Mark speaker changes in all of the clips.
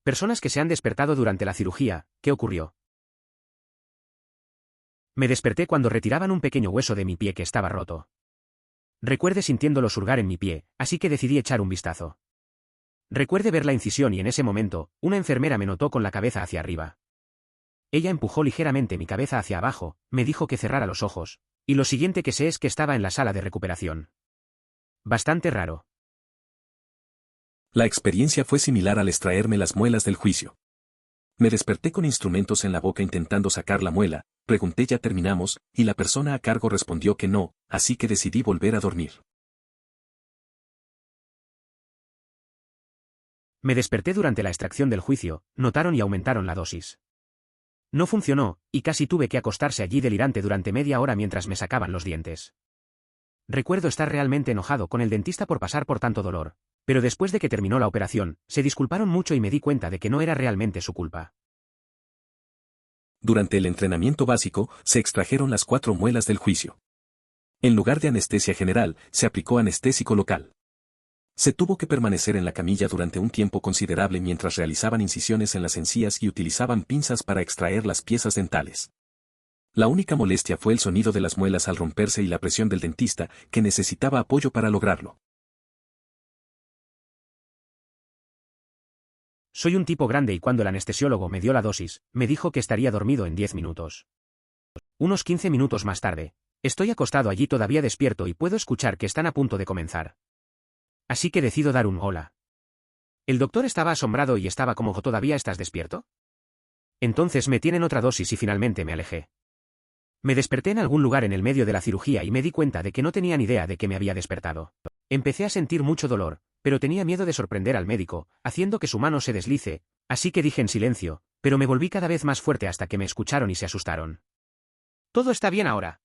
Speaker 1: Personas que se han despertado durante la cirugía, ¿qué ocurrió? Me desperté cuando retiraban un pequeño hueso de mi pie que estaba roto. Recuerde sintiéndolo surgar en mi pie, así que decidí echar un vistazo. Recuerde ver la incisión y en ese momento, una enfermera me notó con la cabeza hacia arriba. Ella empujó ligeramente mi cabeza hacia abajo, me dijo que cerrara los ojos, y lo siguiente que sé es que estaba en la sala de recuperación. Bastante raro.
Speaker 2: La experiencia fue similar al extraerme las muelas del juicio. Me desperté con instrumentos en la boca intentando sacar la muela, pregunté ¿ya terminamos? Y la persona a cargo respondió que no, así que decidí volver a dormir.
Speaker 1: Me desperté durante la extracción del juicio, notaron y aumentaron la dosis. No funcionó, y casi tuve que acostarse allí delirante durante media hora mientras me sacaban los dientes. Recuerdo estar realmente enojado con el dentista por pasar por tanto dolor, pero después de que terminó la operación, se disculparon mucho y me di cuenta de que no era realmente su culpa.
Speaker 2: Durante el entrenamiento básico, se extrajeron las 4 muelas del juicio. En lugar de anestesia general, se aplicó anestésico local. Se tuvo que permanecer en la camilla durante un tiempo considerable mientras realizaban incisiones en las encías y utilizaban pinzas para extraer las piezas dentales. La única molestia fue el sonido de las muelas al romperse y la presión del dentista, que necesitaba apoyo para lograrlo.
Speaker 1: Soy un tipo grande y cuando el anestesiólogo me dio la dosis, me dijo que estaría dormido en 10 minutos. Unos 15 minutos más tarde, estoy acostado allí todavía despierto y puedo escuchar que están a punto de comenzar. Así que decido dar un hola. El doctor estaba asombrado y estaba como ¿todavía estás despierto? Entonces me tienen otra dosis y finalmente me alejé. Me desperté en algún lugar en el medio de la cirugía y me di cuenta de que no tenía ni idea de que me había despertado. Empecé a sentir mucho dolor, pero tenía miedo de sorprender al médico, haciendo que su mano se deslice, así que dije en silencio, pero me volví cada vez más fuerte hasta que me escucharon y se asustaron. Todo está bien ahora.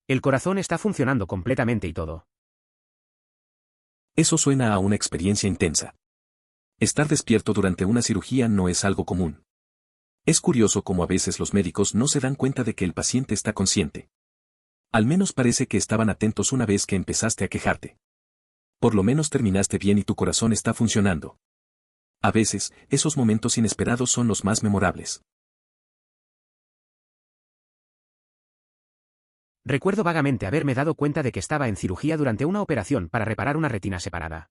Speaker 1: El corazón está funcionando completamente y todo.
Speaker 2: Eso suena a una experiencia intensa. Estar despierto durante una cirugía no es algo común. Es curioso cómo a veces los médicos no se dan cuenta de que el paciente está consciente. Al menos parece que estaban atentos una vez que empezaste a quejarte. Por lo menos terminaste bien y tu corazón está funcionando. A veces, esos momentos inesperados son los más memorables.
Speaker 1: Recuerdo vagamente haberme dado cuenta de que estaba en cirugía durante una operación para reparar una retina separada.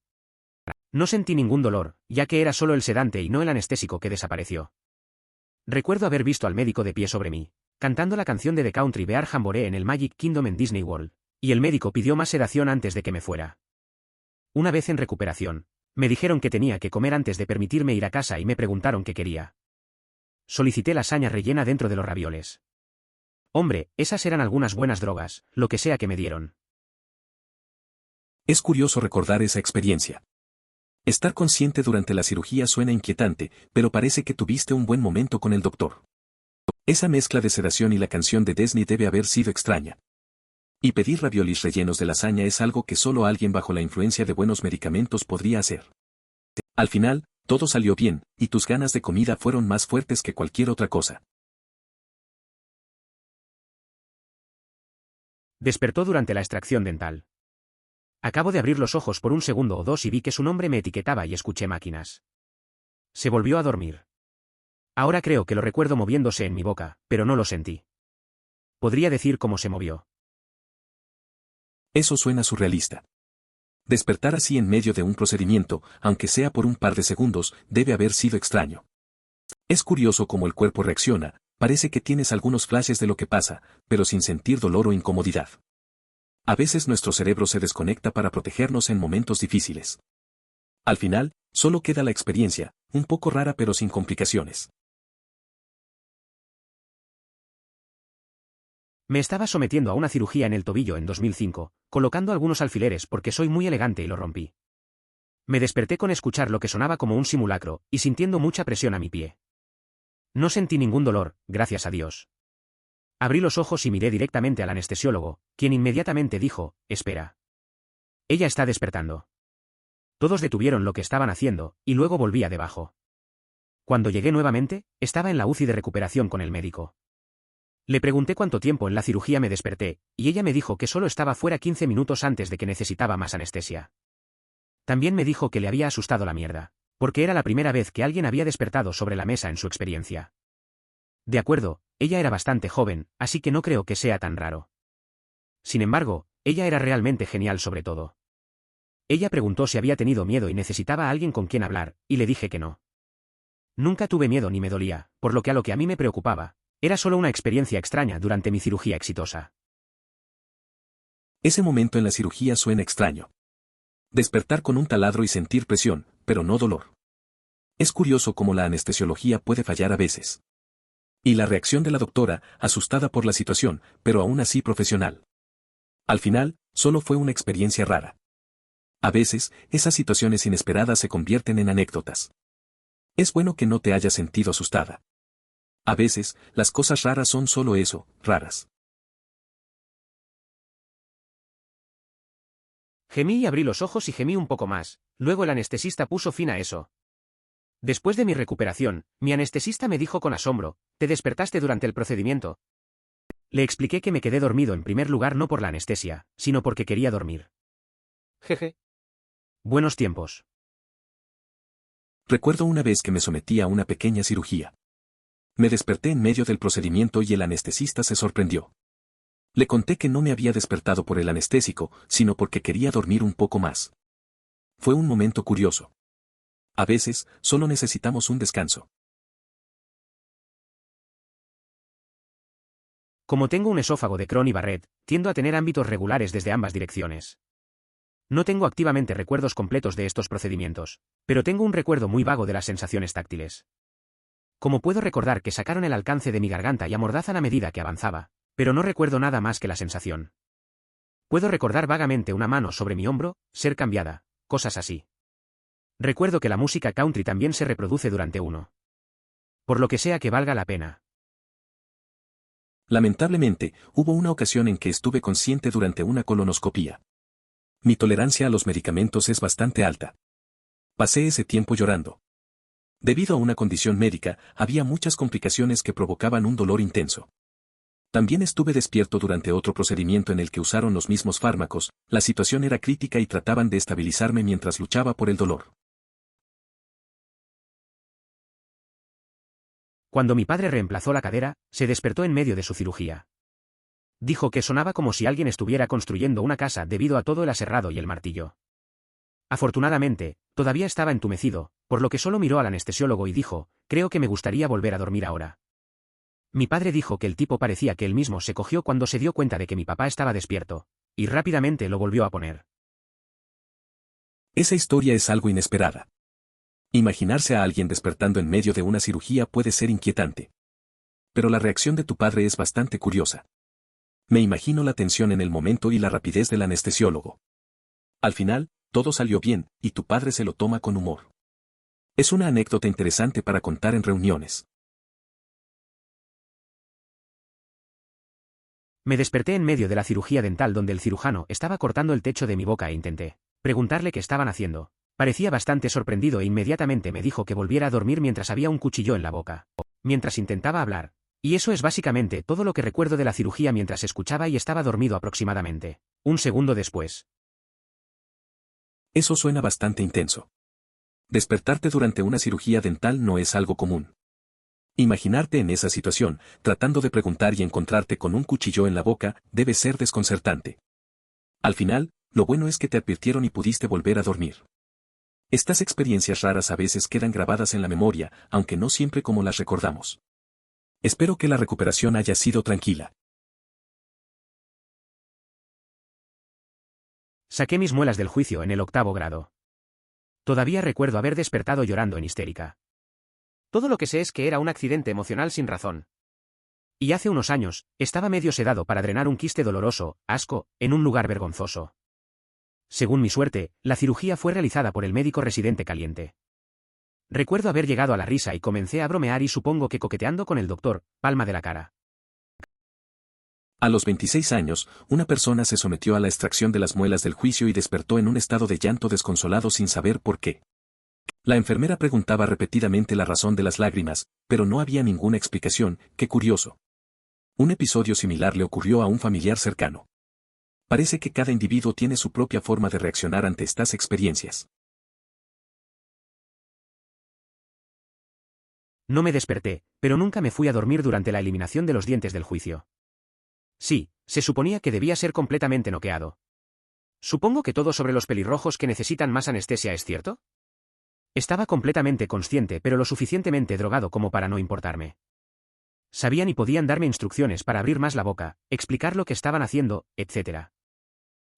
Speaker 1: No sentí ningún dolor, ya que era solo el sedante y no el anestésico que desapareció. Recuerdo haber visto al médico de pie sobre mí, cantando la canción de The Country Bear Jamboree en el Magic Kingdom en Disney World, y el médico pidió más sedación antes de que me fuera. Una vez en recuperación, me dijeron que tenía que comer antes de permitirme ir a casa y me preguntaron qué quería. Solicité lasaña rellena dentro de los ravioles. Hombre, esas eran algunas buenas drogas, lo que sea que me dieron.
Speaker 2: Es curioso recordar esa experiencia. Estar consciente durante la cirugía suena inquietante, pero parece que tuviste un buen momento con el doctor. Esa mezcla de sedación y la canción de Disney debe haber sido extraña. Y pedir raviolis rellenos de lasaña es algo que solo alguien bajo la influencia de buenos medicamentos podría hacer. Al final, todo salió bien, y tus ganas de comida fueron más fuertes que cualquier otra cosa.
Speaker 1: Despertó durante la extracción dental. Acabo de abrir los ojos por un segundo o dos y vi que su nombre me etiquetaba y escuché máquinas. Se volvió a dormir. Ahora creo que lo recuerdo moviéndose en mi boca, pero no lo sentí. Podría decir cómo se movió.
Speaker 2: Eso suena surrealista. Despertar así en medio de un procedimiento, aunque sea por un par de segundos, debe haber sido extraño. Es curioso cómo el cuerpo reacciona, parece que tienes algunos flashes de lo que pasa, pero sin sentir dolor o incomodidad. A veces nuestro cerebro se desconecta para protegernos en momentos difíciles. Al final, solo queda la experiencia, un poco rara pero sin complicaciones.
Speaker 1: Me estaba sometiendo a una cirugía en el tobillo en 2005, colocando algunos alfileres porque soy muy elegante y lo rompí. Me desperté con escuchar lo que sonaba como un simulacro, y sintiendo mucha presión a mi pie. No sentí ningún dolor, gracias a Dios. Abrí los ojos y miré directamente al anestesiólogo, quien inmediatamente dijo, espera. Ella está despertando. Todos detuvieron lo que estaban haciendo, y luego volvía debajo. Cuando llegué nuevamente, estaba en la UCI de recuperación con el médico. Le pregunté cuánto tiempo en la cirugía me desperté, y ella me dijo que solo estaba fuera 15 minutos antes de que necesitaba más anestesia. También me dijo que le había asustado la mierda, porque era la primera vez que alguien había despertado sobre la mesa en su experiencia. De acuerdo, ella era bastante joven, así que no creo que sea tan raro. Sin embargo, ella era realmente genial sobre todo. Ella preguntó si había tenido miedo y necesitaba a alguien con quien hablar, y le dije que no. Nunca tuve miedo ni me dolía, por lo que a mí me preocupaba, era solo una experiencia extraña durante mi cirugía exitosa.
Speaker 2: Ese momento en la cirugía suena extraño. Despertar con un taladro y sentir presión, pero no dolor. Es curioso cómo la anestesiología puede fallar a veces. Y la reacción de la doctora, asustada por la situación, pero aún así profesional. Al final, solo fue una experiencia rara. A veces, esas situaciones inesperadas se convierten en anécdotas. Es bueno que no te hayas sentido asustada. A veces, las cosas raras son solo eso, raras.
Speaker 1: Gemí y abrí los ojos y gemí un poco más, luego el anestesista puso fin a eso. Después de mi recuperación, mi anestesista me dijo con asombro, «¿Te despertaste durante el procedimiento?» Le expliqué que me quedé dormido en primer lugar no por la anestesia, sino porque quería dormir. Jeje. Buenos tiempos.
Speaker 2: Recuerdo una vez que me sometí a una pequeña cirugía. Me desperté en medio del procedimiento y el anestesista se sorprendió. Le conté que no me había despertado por el anestésico, sino porque quería dormir un poco más. Fue un momento curioso. A veces, solo necesitamos un descanso.
Speaker 1: Como tengo un esófago de Crohn y Barrett, tiendo a tener ámbitos regulares desde ambas direcciones. No tengo activamente recuerdos completos de estos procedimientos, pero tengo un recuerdo muy vago de las sensaciones táctiles. Como puedo recordar que sacaron el alcance de mi garganta y amordazan a medida que avanzaba, pero no recuerdo nada más que la sensación. Puedo recordar vagamente una mano sobre mi hombro, ser cambiada, cosas así. Recuerdo que la música country también se reproduce durante uno. Por lo que sea que valga la pena.
Speaker 2: Lamentablemente, hubo una ocasión en que estuve consciente durante una colonoscopía. Mi tolerancia a los medicamentos es bastante alta. Pasé ese tiempo llorando. Debido a una condición médica, había muchas complicaciones que provocaban un dolor intenso. También estuve despierto durante otro procedimiento en el que usaron los mismos fármacos, la situación era crítica y trataban de estabilizarme mientras luchaba por el dolor.
Speaker 1: Cuando mi padre reemplazó la cadera, se despertó en medio de su cirugía. Dijo que sonaba como si alguien estuviera construyendo una casa debido a todo el aserrado y el martillo. Afortunadamente, todavía estaba entumecido, por lo que solo miró al anestesiólogo y dijo, «Creo que me gustaría volver a dormir ahora». Mi padre dijo que el tipo parecía que él mismo se cogió cuando se dio cuenta de que mi papá estaba despierto, y rápidamente lo volvió a poner.
Speaker 2: Esa historia es algo inesperada. Imaginarse a alguien despertando en medio de una cirugía puede ser inquietante. Pero la reacción de tu padre es bastante curiosa. Me imagino la tensión en el momento y la rapidez del anestesiólogo. Al final, todo salió bien, y tu padre se lo toma con humor. Es una anécdota interesante para contar en reuniones.
Speaker 1: Me desperté en medio de la cirugía dental donde el cirujano estaba cortando el techo de mi boca e intenté preguntarle qué estaban haciendo. Parecía bastante sorprendido e inmediatamente me dijo que volviera a dormir mientras había un cuchillo en la boca. Mientras intentaba hablar. Y eso es básicamente todo lo que recuerdo de la cirugía mientras escuchaba y estaba dormido aproximadamente un segundo después.
Speaker 2: Eso suena bastante intenso. Despertarte durante una cirugía dental no es algo común. Imaginarte en esa situación, tratando de preguntar y encontrarte con un cuchillo en la boca, debe ser desconcertante. Al final, lo bueno es que te advirtieron y pudiste volver a dormir. Estas experiencias raras a veces quedan grabadas en la memoria, aunque no siempre como las recordamos. Espero que la recuperación haya sido tranquila.
Speaker 1: Saqué mis muelas del juicio en el 8º grado. Todavía recuerdo haber despertado llorando en histérica. Todo lo que sé es que era un accidente emocional sin razón. Y hace unos años, estaba medio sedado para drenar un quiste doloroso, asco, en un lugar vergonzoso. Según mi suerte, la cirugía fue realizada por el médico residente caliente. Recuerdo haber llegado a la risa y comencé a bromear y supongo que coqueteando con el doctor, palma de la cara.
Speaker 2: A los 26 años, una persona se sometió a la extracción de las muelas del juicio y despertó en un estado de llanto desconsolado sin saber por qué. La enfermera preguntaba repetidamente la razón de las lágrimas, pero no había ninguna explicación. Qué curioso. Un episodio similar le ocurrió a un familiar cercano. Parece que cada individuo tiene su propia forma de reaccionar ante estas experiencias.
Speaker 1: No me desperté, pero nunca me fui a dormir durante la eliminación de los dientes del juicio. Sí, se suponía que debía ser completamente noqueado. Supongo que todo sobre los pelirrojos que necesitan más anestesia es cierto. Estaba completamente consciente pero lo suficientemente drogado como para no importarme. Sabían y podían darme instrucciones para abrir más la boca, explicar lo que estaban haciendo, etc.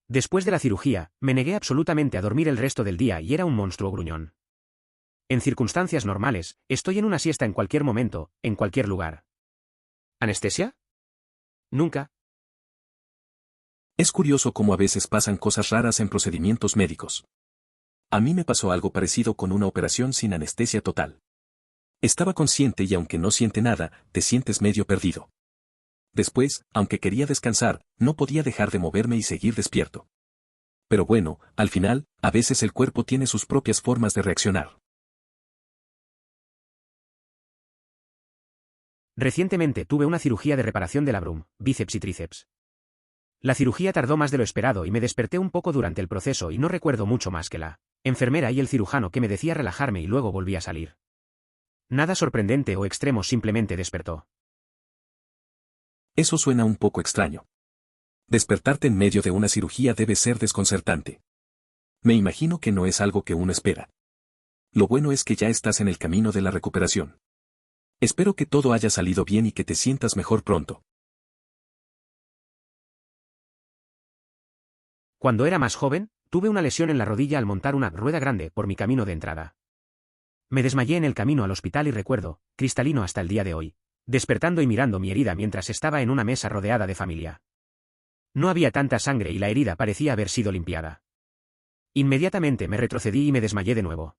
Speaker 1: Después de la cirugía, me negué absolutamente a dormir el resto del día y era un monstruo gruñón. En circunstancias normales, estoy en una siesta en cualquier momento, en cualquier lugar. ¿Anestesia? Nunca.
Speaker 2: Es curioso cómo a veces pasan cosas raras en procedimientos médicos. A mí me pasó algo parecido con una operación sin anestesia total. Estaba consciente y aunque no siente nada, te sientes medio perdido. Después, aunque quería descansar, no podía dejar de moverme y seguir despierto. Pero bueno, al final, a veces el cuerpo tiene sus propias formas de reaccionar.
Speaker 1: Recientemente tuve una cirugía de reparación del labrum, bíceps y tríceps. La cirugía tardó más de lo esperado y me desperté un poco durante el proceso y no recuerdo mucho más que la enfermera y el cirujano que me decía relajarme y luego volví a salir. Nada sorprendente o extremo, simplemente despertó.
Speaker 2: Eso suena un poco extraño. Despertarte en medio de una cirugía debe ser desconcertante. Me imagino que no es algo que uno espera. Lo bueno es que ya estás en el camino de la recuperación. Espero que todo haya salido bien y que te sientas mejor pronto.
Speaker 1: Cuando era más joven, tuve una lesión en la rodilla al montar una rueda grande por mi camino de entrada. Me desmayé en el camino al hospital y recuerdo, cristalino hasta el día de hoy, despertando y mirando mi herida mientras estaba en una mesa rodeada de familia. No había tanta sangre y la herida parecía haber sido limpiada. Inmediatamente me retrocedí y me desmayé de nuevo.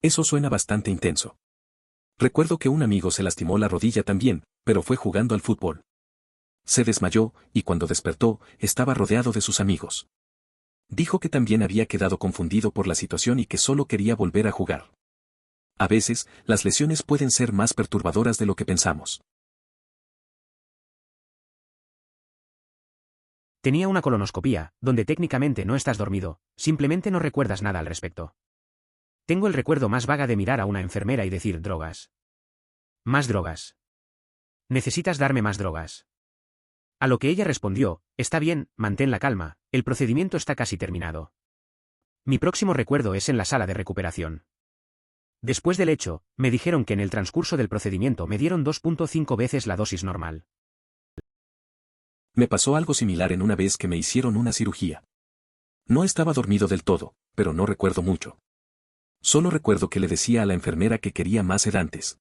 Speaker 2: Eso suena bastante intenso. Recuerdo que un amigo se lastimó la rodilla también, pero fue jugando al fútbol. Se desmayó, y cuando despertó, estaba rodeado de sus amigos. Dijo que también había quedado confundido por la situación y que solo quería volver a jugar. A veces, las lesiones pueden ser más perturbadoras de lo que pensamos.
Speaker 1: Tenía una colonoscopía, donde técnicamente no estás dormido, simplemente no recuerdas nada al respecto. Tengo el recuerdo más vaga de mirar a una enfermera y decir drogas. Más drogas. Necesitas darme más drogas. A lo que ella respondió, está bien, mantén la calma, el procedimiento está casi terminado. Mi próximo recuerdo es en la sala de recuperación. Después del hecho, me dijeron que en el transcurso del procedimiento me dieron 2.5 veces la dosis normal.
Speaker 2: Me pasó algo similar en una vez que me hicieron una cirugía. No estaba dormido del todo, pero no recuerdo mucho. Solo recuerdo que le decía a la enfermera que quería más sedantes.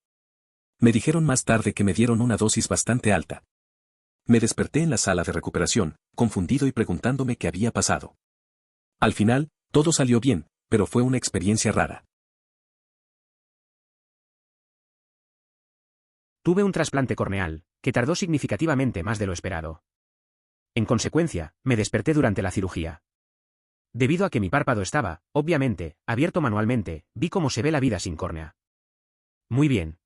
Speaker 2: Me dijeron más tarde que me dieron una dosis bastante alta. Me desperté en la sala de recuperación, confundido y preguntándome qué había pasado. Al final, todo salió bien, pero fue una experiencia rara.
Speaker 1: Tuve un trasplante corneal, que tardó significativamente más de lo esperado. En consecuencia, me desperté durante la cirugía. Debido a que mi párpado estaba, obviamente, abierto manualmente, vi cómo se ve la vida sin córnea. Muy bien.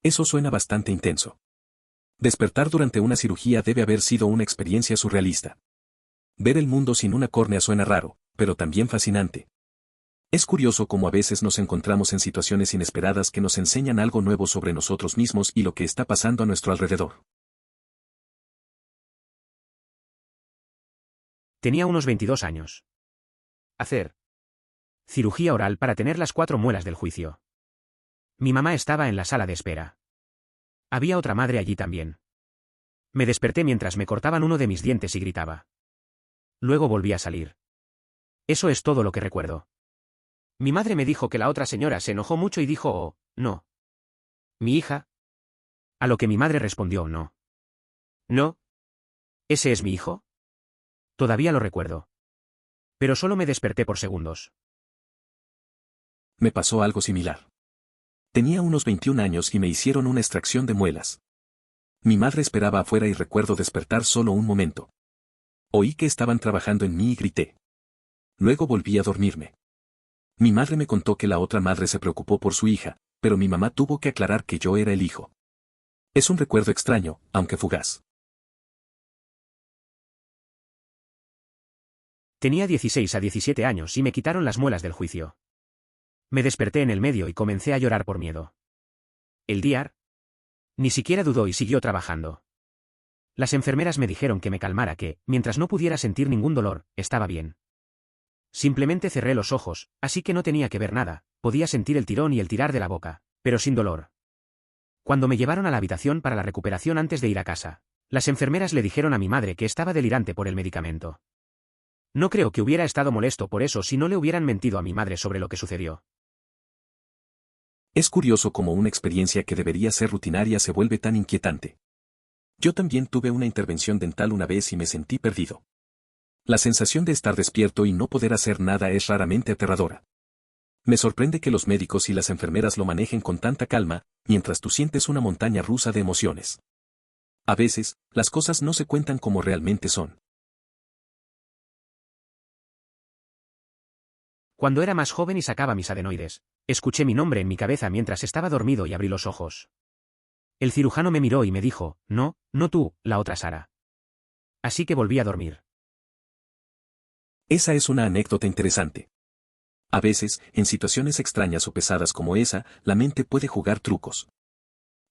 Speaker 2: Eso suena bastante intenso. Despertar durante una cirugía debe haber sido una experiencia surrealista. Ver el mundo sin una córnea suena raro, pero también fascinante. Es curioso cómo a veces nos encontramos en situaciones inesperadas que nos enseñan algo nuevo sobre nosotros mismos y lo que está pasando a nuestro alrededor.
Speaker 1: Tenía unos 22 años. Hacer cirugía oral para tener las 4 muelas del juicio. Mi mamá estaba en la sala de espera. Había otra madre allí también. Me desperté mientras me cortaban uno de mis dientes y gritaba. Luego volví a salir. Eso es todo lo que recuerdo. Mi madre me dijo que la otra señora se enojó mucho y dijo, oh, no. ¿Mi hija? A lo que mi madre respondió, no. ¿No? ¿Ese es mi hijo? Todavía lo recuerdo. Pero solo me desperté por segundos.
Speaker 2: Me pasó algo similar. Tenía unos 21 años y me hicieron una extracción de muelas. Mi madre esperaba afuera y recuerdo despertar solo un momento. Oí que estaban trabajando en mí y grité. Luego volví a dormirme. Mi madre me contó que la otra madre se preocupó por su hija, pero mi mamá tuvo que aclarar que yo era el hijo. Es un recuerdo extraño, aunque fugaz.
Speaker 1: Tenía 16 a 17 años y me quitaron las muelas del juicio. Me desperté en el medio y comencé a llorar por miedo. ¿El DR? Ni siquiera dudó y siguió trabajando. Las enfermeras me dijeron que me calmara, que, mientras no pudiera sentir ningún dolor, estaba bien. Simplemente cerré los ojos, así que no tenía que ver nada, podía sentir el tirón y el tirar de la boca, pero sin dolor. Cuando me llevaron a la habitación para la recuperación antes de ir a casa, las enfermeras le dijeron a mi madre que estaba delirante por el medicamento. No creo que hubiera estado molesto por eso si no le hubieran mentido a mi madre sobre lo que sucedió.
Speaker 2: Es curioso cómo una experiencia que debería ser rutinaria se vuelve tan inquietante. Yo también tuve una intervención dental una vez y me sentí perdido. La sensación de estar despierto y no poder hacer nada es raramente aterradora. Me sorprende que los médicos y las enfermeras lo manejen con tanta calma, mientras tú sientes una montaña rusa de emociones. A veces, las cosas no se cuentan como realmente son.
Speaker 1: Cuando era más joven y sacaba mis adenoides, escuché mi nombre en mi cabeza mientras estaba dormido y abrí los ojos. El cirujano me miró y me dijo, no, no tú, la otra Sara. Así que volví a dormir.
Speaker 2: Esa es una anécdota interesante. A veces, en situaciones extrañas o pesadas como esa, la mente puede jugar trucos.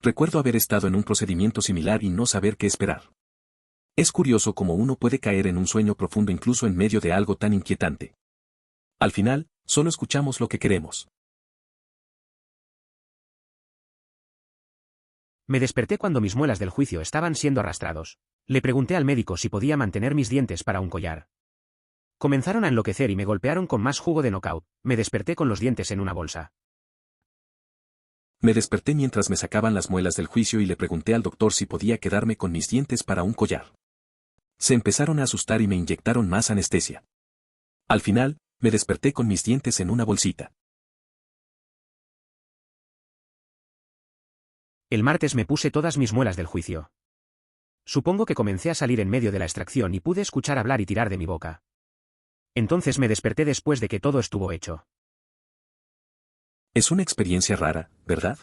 Speaker 2: Recuerdo haber estado en un procedimiento similar y no saber qué esperar. Es curioso cómo uno puede caer en un sueño profundo incluso en medio de algo tan inquietante. Al final, solo escuchamos lo que queremos.
Speaker 1: Me desperté cuando mis muelas del juicio estaban siendo arrastrados. Le pregunté al médico si podía mantener mis dientes para un collar. Comenzaron a enloquecer y me golpearon con más jugo de knockout. Me desperté con los dientes en una bolsa.
Speaker 2: Me desperté mientras me sacaban las muelas del juicio y le pregunté al doctor si podía quedarme con mis dientes para un collar. Se empezaron a asustar y me inyectaron más anestesia. Al final, me desperté con mis dientes en una bolsita.
Speaker 1: El martes me puse todas mis muelas del juicio. Supongo que comencé a salir en medio de la extracción y pude escuchar hablar y tirar de mi boca. Entonces me desperté después de que todo estuvo hecho.
Speaker 2: Es una experiencia rara, ¿verdad?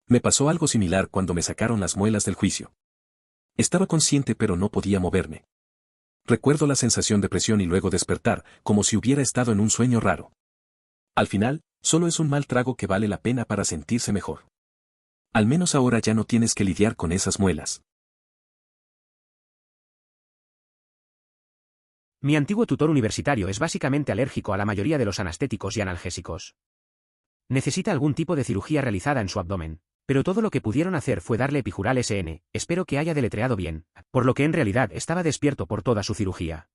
Speaker 2: Me pasó algo similar cuando me sacaron las muelas del juicio. Estaba consciente pero no podía moverme. Recuerdo la sensación de presión y luego despertar, como si hubiera estado en un sueño raro. Al final, solo es un mal trago que vale la pena para sentirse mejor. Al menos ahora ya no tienes que lidiar con esas muelas.
Speaker 1: Mi antiguo tutor universitario es básicamente alérgico a la mayoría de los anestéticos y analgésicos. Necesita algún tipo de cirugía realizada en su abdomen, pero todo lo que pudieron hacer fue darle epidural SN, espero que haya deletreado bien, por lo que en realidad estaba despierto por toda su cirugía.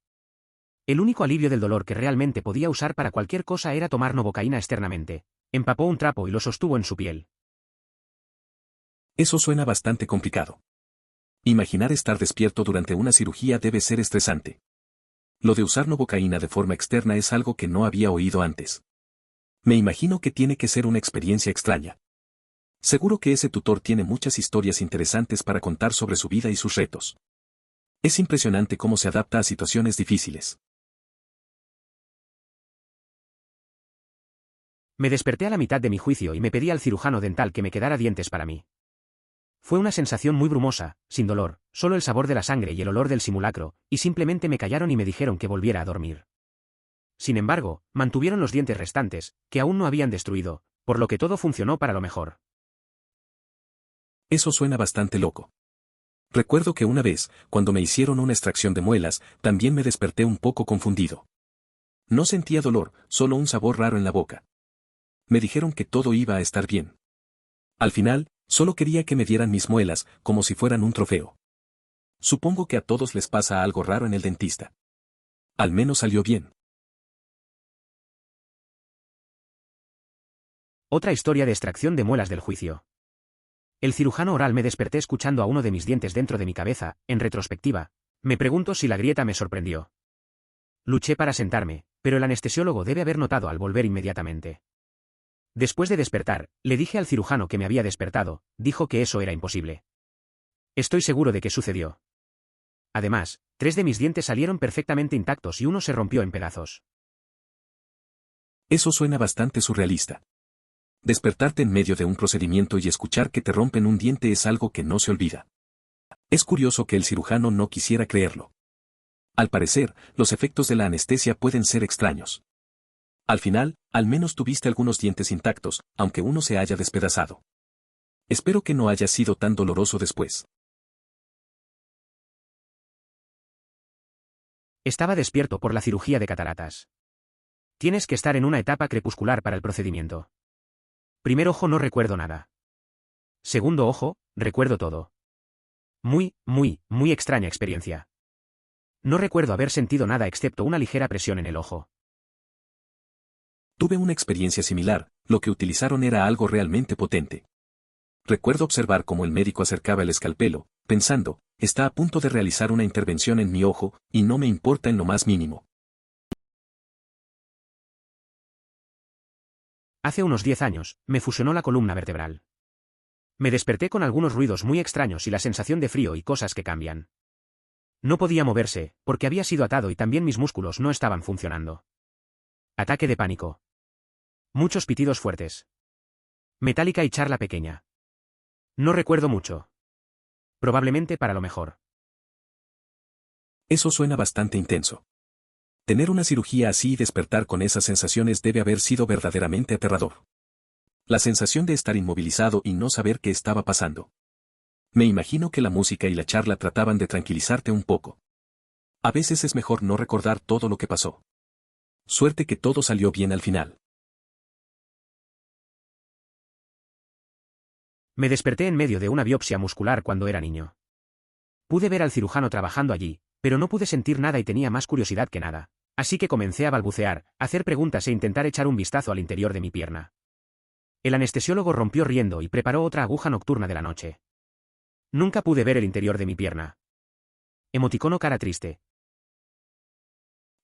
Speaker 1: El único alivio del dolor que realmente podía usar para cualquier cosa era tomar novocaína externamente. Empapó un trapo y lo sostuvo en su piel.
Speaker 2: Eso suena bastante complicado. Imaginar estar despierto durante una cirugía debe ser estresante. Lo de usar novocaína de forma externa es algo que no había oído antes. Me imagino que tiene que ser una experiencia extraña. Seguro que ese tutor tiene muchas historias interesantes para contar sobre su vida y sus retos. Es impresionante cómo se adapta a situaciones difíciles.
Speaker 1: Me desperté a la mitad de mi juicio y me pedí al cirujano dental que me quedara dientes para mí. Fue una sensación muy brumosa, sin dolor, solo el sabor de la sangre y el olor del simulacro, y simplemente me callaron y me dijeron que volviera a dormir. Sin embargo, mantuvieron los dientes restantes, que aún no habían destruido, por lo que todo funcionó para lo mejor.
Speaker 2: Eso suena bastante loco. Recuerdo que una vez, cuando me hicieron una extracción de muelas, también me desperté un poco confundido. No sentía dolor, solo un sabor raro en la boca. Me dijeron que todo iba a estar bien. Al final, solo quería que me dieran mis muelas, como si fueran un trofeo. Supongo que a todos les pasa algo raro en el dentista. Al menos salió bien.
Speaker 1: Otra historia de extracción de muelas del juicio. El cirujano oral me desperté escuchando a uno de mis dientes dentro de mi cabeza, en retrospectiva. Me pregunto si la grieta me sorprendió. Luché para sentarme, pero el anestesiólogo debe haber notado al volver inmediatamente. Después de despertar, le dije al cirujano que me había despertado, dijo que eso era imposible. Estoy seguro de que sucedió. Además, 3 de mis dientes salieron perfectamente intactos y uno se rompió en pedazos.
Speaker 2: Eso suena bastante surrealista. Despertarte en medio de un procedimiento y escuchar que te rompen un diente es algo que no se olvida. Es curioso que el cirujano no quisiera creerlo. Al parecer, los efectos de la anestesia pueden ser extraños. Al final, al menos tuviste algunos dientes intactos, aunque uno se haya despedazado. Espero que no haya sido tan doloroso después.
Speaker 1: Estaba despierto por la cirugía de cataratas. Tienes que estar en una etapa crepuscular para el procedimiento. Primer ojo, no recuerdo nada. Segundo ojo, recuerdo todo. Muy extraña experiencia. No recuerdo haber sentido nada excepto una ligera presión en el ojo.
Speaker 2: Tuve una experiencia similar, lo que utilizaron era algo realmente potente. Recuerdo observar cómo el médico acercaba el escalpelo, pensando, está a punto de realizar una intervención en mi ojo, y no me importa en lo más mínimo.
Speaker 1: Hace unos 10 años, me fusionó la columna vertebral. Me desperté con algunos ruidos muy extraños y la sensación de frío y cosas que cambian. No podía moverse, porque había sido atado y también mis músculos no estaban funcionando. Ataque de pánico. Muchos pitidos fuertes. Metálica y charla pequeña. No recuerdo mucho. Probablemente para lo mejor.
Speaker 2: Eso suena bastante intenso. Tener una cirugía así y despertar con esas sensaciones debe haber sido verdaderamente aterrador. La sensación de estar inmovilizado y no saber qué estaba pasando. Me imagino que la música y la charla trataban de tranquilizarte un poco. A veces es mejor no recordar todo lo que pasó. Suerte que todo salió bien al final.
Speaker 1: Me desperté en medio de una biopsia muscular cuando era niño. Pude ver al cirujano trabajando allí, pero no pude sentir nada y tenía más curiosidad que nada. Así que comencé a balbucear, hacer preguntas e intentar echar un vistazo al interior de mi pierna. El anestesiólogo rompió riendo y preparó otra aguja nocturna de la noche. Nunca pude ver el interior de mi pierna. Emoticono cara triste.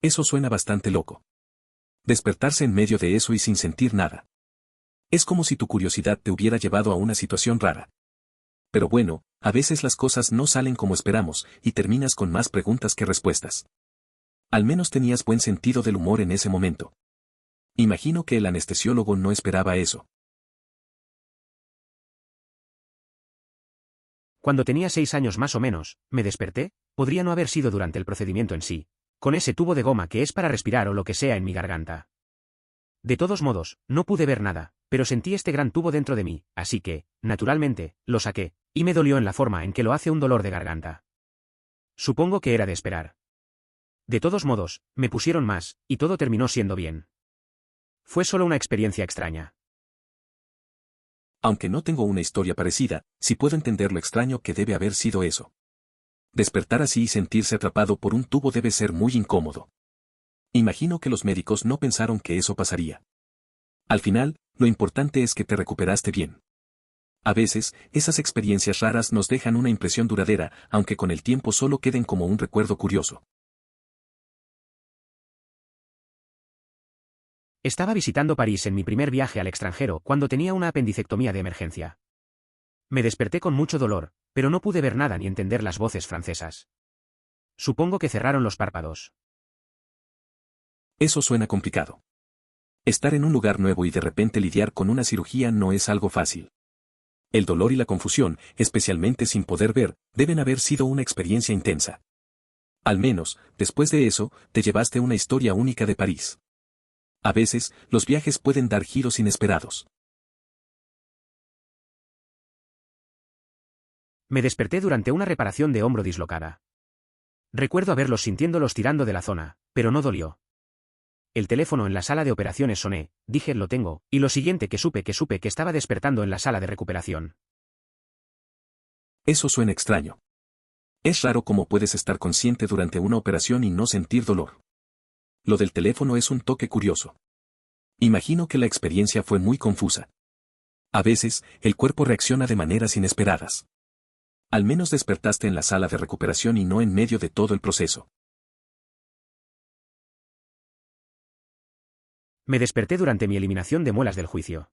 Speaker 2: Eso suena bastante loco. Despertarse en medio de eso y sin sentir nada. Es como si tu curiosidad te hubiera llevado a una situación rara. Pero bueno, a veces las cosas no salen como esperamos y terminas con más preguntas que respuestas. Al menos tenías buen sentido del humor en ese momento. Imagino que el anestesiólogo no esperaba eso.
Speaker 1: Cuando tenía 6 años más o menos, me desperté, podría no haber sido durante el procedimiento en sí, con ese tubo de goma que es para respirar o lo que sea en mi garganta. De todos modos, no pude ver nada, pero sentí este gran tubo dentro de mí, así que, naturalmente, lo saqué, y me dolió en la forma en que lo hace un dolor de garganta. Supongo que era de esperar. De todos modos, me pusieron más, y todo terminó siendo bien. Fue solo una experiencia extraña.
Speaker 2: Aunque no tengo una historia parecida, sí puedo entender lo extraño que debe haber sido eso. Despertar así y sentirse atrapado por un tubo debe ser muy incómodo. Imagino que los médicos no pensaron que eso pasaría. Al final, lo importante es que te recuperaste bien. A veces, esas experiencias raras nos dejan una impresión duradera, aunque con el tiempo solo queden como un recuerdo curioso.
Speaker 1: Estaba visitando París en mi primer viaje al extranjero cuando tenía una apendicectomía de emergencia. Me desperté con mucho dolor, pero no pude ver nada ni entender las voces francesas. Supongo que cerraron los párpados.
Speaker 2: Eso suena complicado. Estar en un lugar nuevo y de repente lidiar con una cirugía no es algo fácil. El dolor y la confusión, especialmente sin poder ver, deben haber sido una experiencia intensa. Al menos, después de eso, te llevaste una historia única de París. A veces, los viajes pueden dar giros inesperados.
Speaker 1: Me desperté durante una reparación de hombro dislocada. Recuerdo haberlos sintiéndolos tirando de la zona, pero no dolió. El teléfono en la sala de operaciones soné, dije lo tengo, y lo siguiente que supe que estaba despertando en la sala de recuperación.
Speaker 2: Eso suena extraño. Es raro cómo puedes estar consciente durante una operación y no sentir dolor. Lo del teléfono es un toque curioso. Imagino que la experiencia fue muy confusa. A veces, el cuerpo reacciona de maneras inesperadas. Al menos despertaste en la sala de recuperación y no en medio de todo el proceso.
Speaker 1: Me desperté durante mi eliminación de muelas del juicio.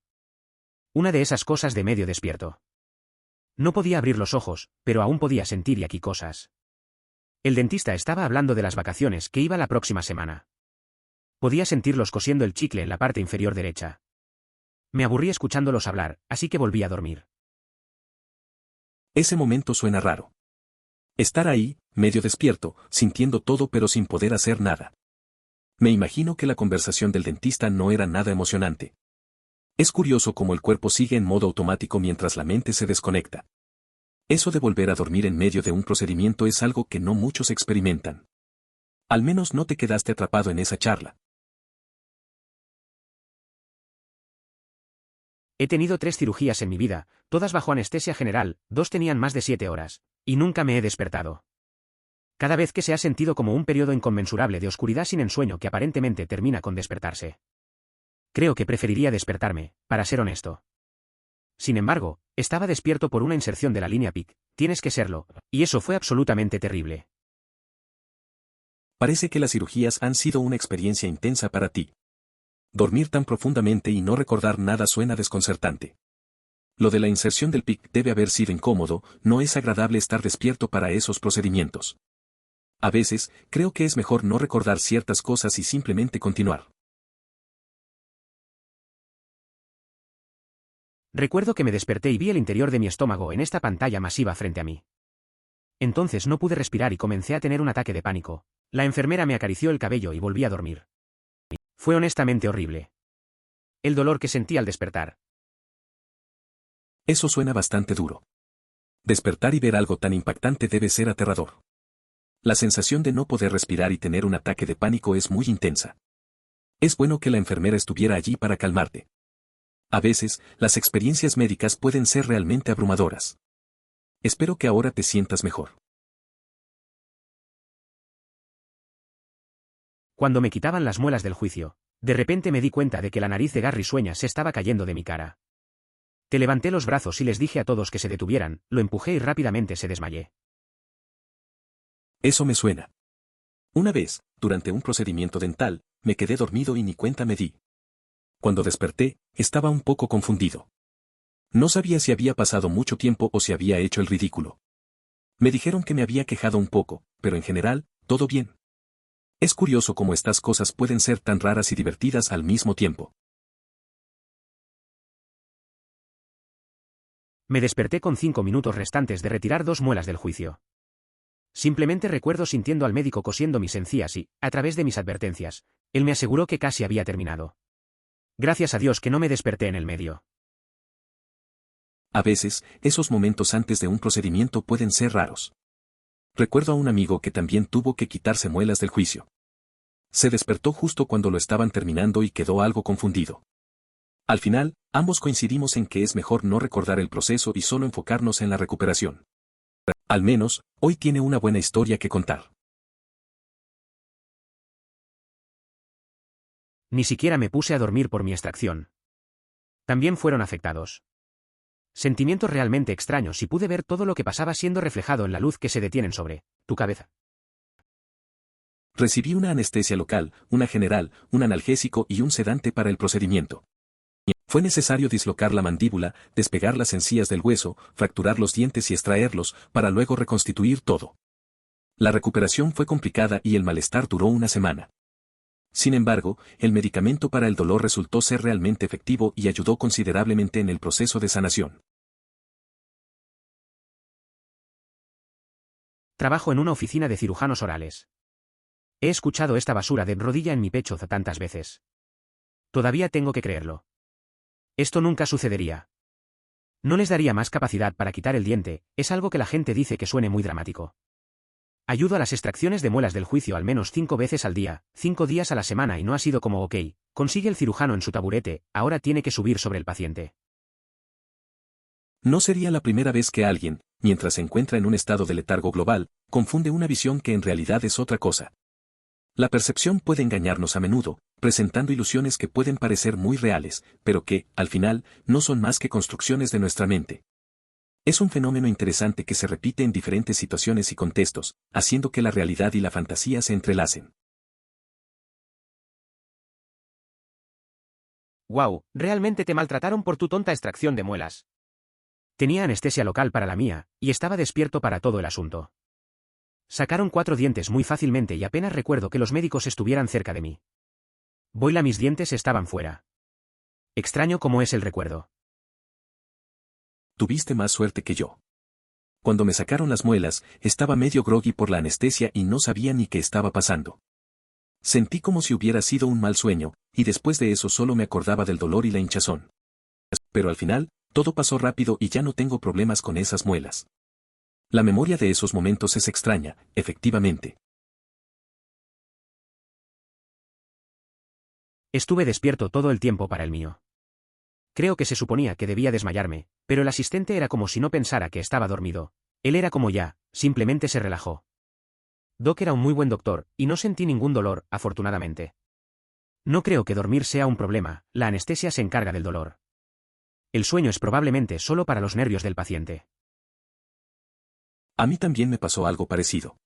Speaker 1: Una de esas cosas de medio despierto. No podía abrir los ojos, pero aún podía sentir y aquí cosas. El dentista estaba hablando de las vacaciones que iba la próxima semana. Podía sentirlos cosiendo el chicle en la parte inferior derecha. Me aburrí escuchándolos hablar, así que volví a dormir.
Speaker 2: Ese momento suena raro. Estar ahí, medio despierto, sintiendo todo pero sin poder hacer nada. Me imagino que la conversación del dentista no era nada emocionante. Es curioso cómo el cuerpo sigue en modo automático mientras la mente se desconecta. Eso de volver a dormir en medio de un procedimiento es algo que no muchos experimentan. Al menos no te quedaste atrapado en esa charla.
Speaker 1: He tenido 3 cirugías en mi vida, todas bajo anestesia general, 2 tenían más de 7 horas, y nunca me he despertado. Cada vez que se ha sentido como un periodo inconmensurable de oscuridad sin ensueño que aparentemente termina con despertarse. Creo que preferiría despertarme, para ser honesto. Sin embargo, estaba despierto por una inserción de la línea PIC, tienes que serlo, y eso fue absolutamente terrible.
Speaker 2: Parece que las cirugías han sido una experiencia intensa para ti. Dormir tan profundamente y no recordar nada suena desconcertante. Lo de la inserción del PIC debe haber sido incómodo, no es agradable estar despierto para esos procedimientos. A veces, creo que es mejor no recordar ciertas cosas y simplemente continuar.
Speaker 1: Recuerdo que me desperté y vi el interior de mi estómago en esta pantalla masiva frente a mí. Entonces no pude respirar y comencé a tener un ataque de pánico. La enfermera me acarició el cabello y volví a dormir. Fue honestamente horrible. El dolor que sentí al despertar.
Speaker 2: Eso suena bastante duro. Despertar y ver algo tan impactante debe ser aterrador. La sensación de no poder respirar y tener un ataque de pánico es muy intensa. Es bueno que la enfermera estuviera allí para calmarte. A veces, las experiencias médicas pueden ser realmente abrumadoras. Espero que ahora te sientas mejor.
Speaker 1: Cuando me quitaban las muelas del juicio, de repente me di cuenta de que la nariz de Gary Sueña se estaba cayendo de mi cara. Te levanté los brazos y les dije a todos que se detuvieran, lo empujé y rápidamente se desmayé.
Speaker 2: Eso me suena. Una vez, durante un procedimiento dental, me quedé dormido y ni cuenta me di. Cuando desperté, estaba un poco confundido. No sabía si había pasado mucho tiempo o si había hecho el ridículo. Me dijeron que me había quejado un poco, pero en general, todo bien. Es curioso cómo estas cosas pueden ser tan raras y divertidas al mismo tiempo.
Speaker 1: Me desperté con 5 minutos restantes de retirar 2 muelas del juicio. Simplemente recuerdo sintiendo al médico cosiendo mis encías y, a través de mis advertencias, él me aseguró que casi había terminado. Gracias a Dios que no me desperté en el medio.
Speaker 2: A veces, esos momentos antes de un procedimiento pueden ser raros. Recuerdo a un amigo que también tuvo que quitarse muelas del juicio. Se despertó justo cuando lo estaban terminando y quedó algo confundido. Al final, ambos coincidimos en que es mejor no recordar el proceso y solo enfocarnos en la recuperación. Al menos, hoy tiene una buena historia que contar.
Speaker 1: Ni siquiera me puse a dormir por mi extracción. También fueron afectados. Sentimientos realmente extraños y pude ver todo lo que pasaba siendo reflejado en la luz que se detienen sobre tu cabeza.
Speaker 2: Recibí una anestesia local, una general, un analgésico y un sedante para el procedimiento. Fue necesario dislocar la mandíbula, despegar las encías del hueso, fracturar los dientes y extraerlos, para luego reconstituir todo. La recuperación fue complicada y el malestar duró una semana. Sin embargo, el medicamento para el dolor resultó ser realmente efectivo y ayudó considerablemente en el proceso de sanación.
Speaker 1: Trabajo en una oficina de cirujanos orales. He escuchado esta basura de rodilla en mi pecho tantas veces. Todavía tengo que creerlo. Esto nunca sucedería. No les daría más capacidad para quitar el diente, es algo que la gente dice que suene muy dramático. Ayudo a las extracciones de muelas del juicio al menos 5 veces al día, 5 días a la semana y no ha sido como ok, consigue el cirujano en su taburete, ahora tiene que subir sobre el paciente.
Speaker 2: No sería la primera vez que alguien, mientras se encuentra en un estado de letargo global, confunde una visión que en realidad es otra cosa. La percepción puede engañarnos a menudo, presentando ilusiones que pueden parecer muy reales, pero que, al final, no son más que construcciones de nuestra mente. Es un fenómeno interesante que se repite en diferentes situaciones y contextos, haciendo que la realidad y la fantasía se entrelacen.
Speaker 1: Wow, realmente te maltrataron por tu tonta extracción de muelas. Tenía anestesia local para la mía, y estaba despierto para todo el asunto. Sacaron 4 dientes muy fácilmente y apenas recuerdo que los médicos estuvieran cerca de mí. Mis dientes estaban fuera. Extraño cómo es el recuerdo.
Speaker 2: Tuviste más suerte que yo. Cuando me sacaron las muelas, estaba medio groggy por la anestesia y no sabía ni qué estaba pasando. Sentí como si hubiera sido un mal sueño, y después de eso solo me acordaba del dolor y la hinchazón. Pero al final, todo pasó rápido y ya no tengo problemas con esas muelas. La memoria de esos momentos es extraña, efectivamente.
Speaker 1: Estuve despierto todo el tiempo para el mío. Creo que se suponía que debía desmayarme, pero el asistente era como si no pensara que estaba dormido. Él era como ya, simplemente se relajó. Doc era un muy buen doctor, y no sentí ningún dolor, afortunadamente. No creo que dormir sea un problema, la anestesia se encarga del dolor. El sueño es probablemente solo para los nervios del paciente.
Speaker 2: A mí también me pasó algo parecido.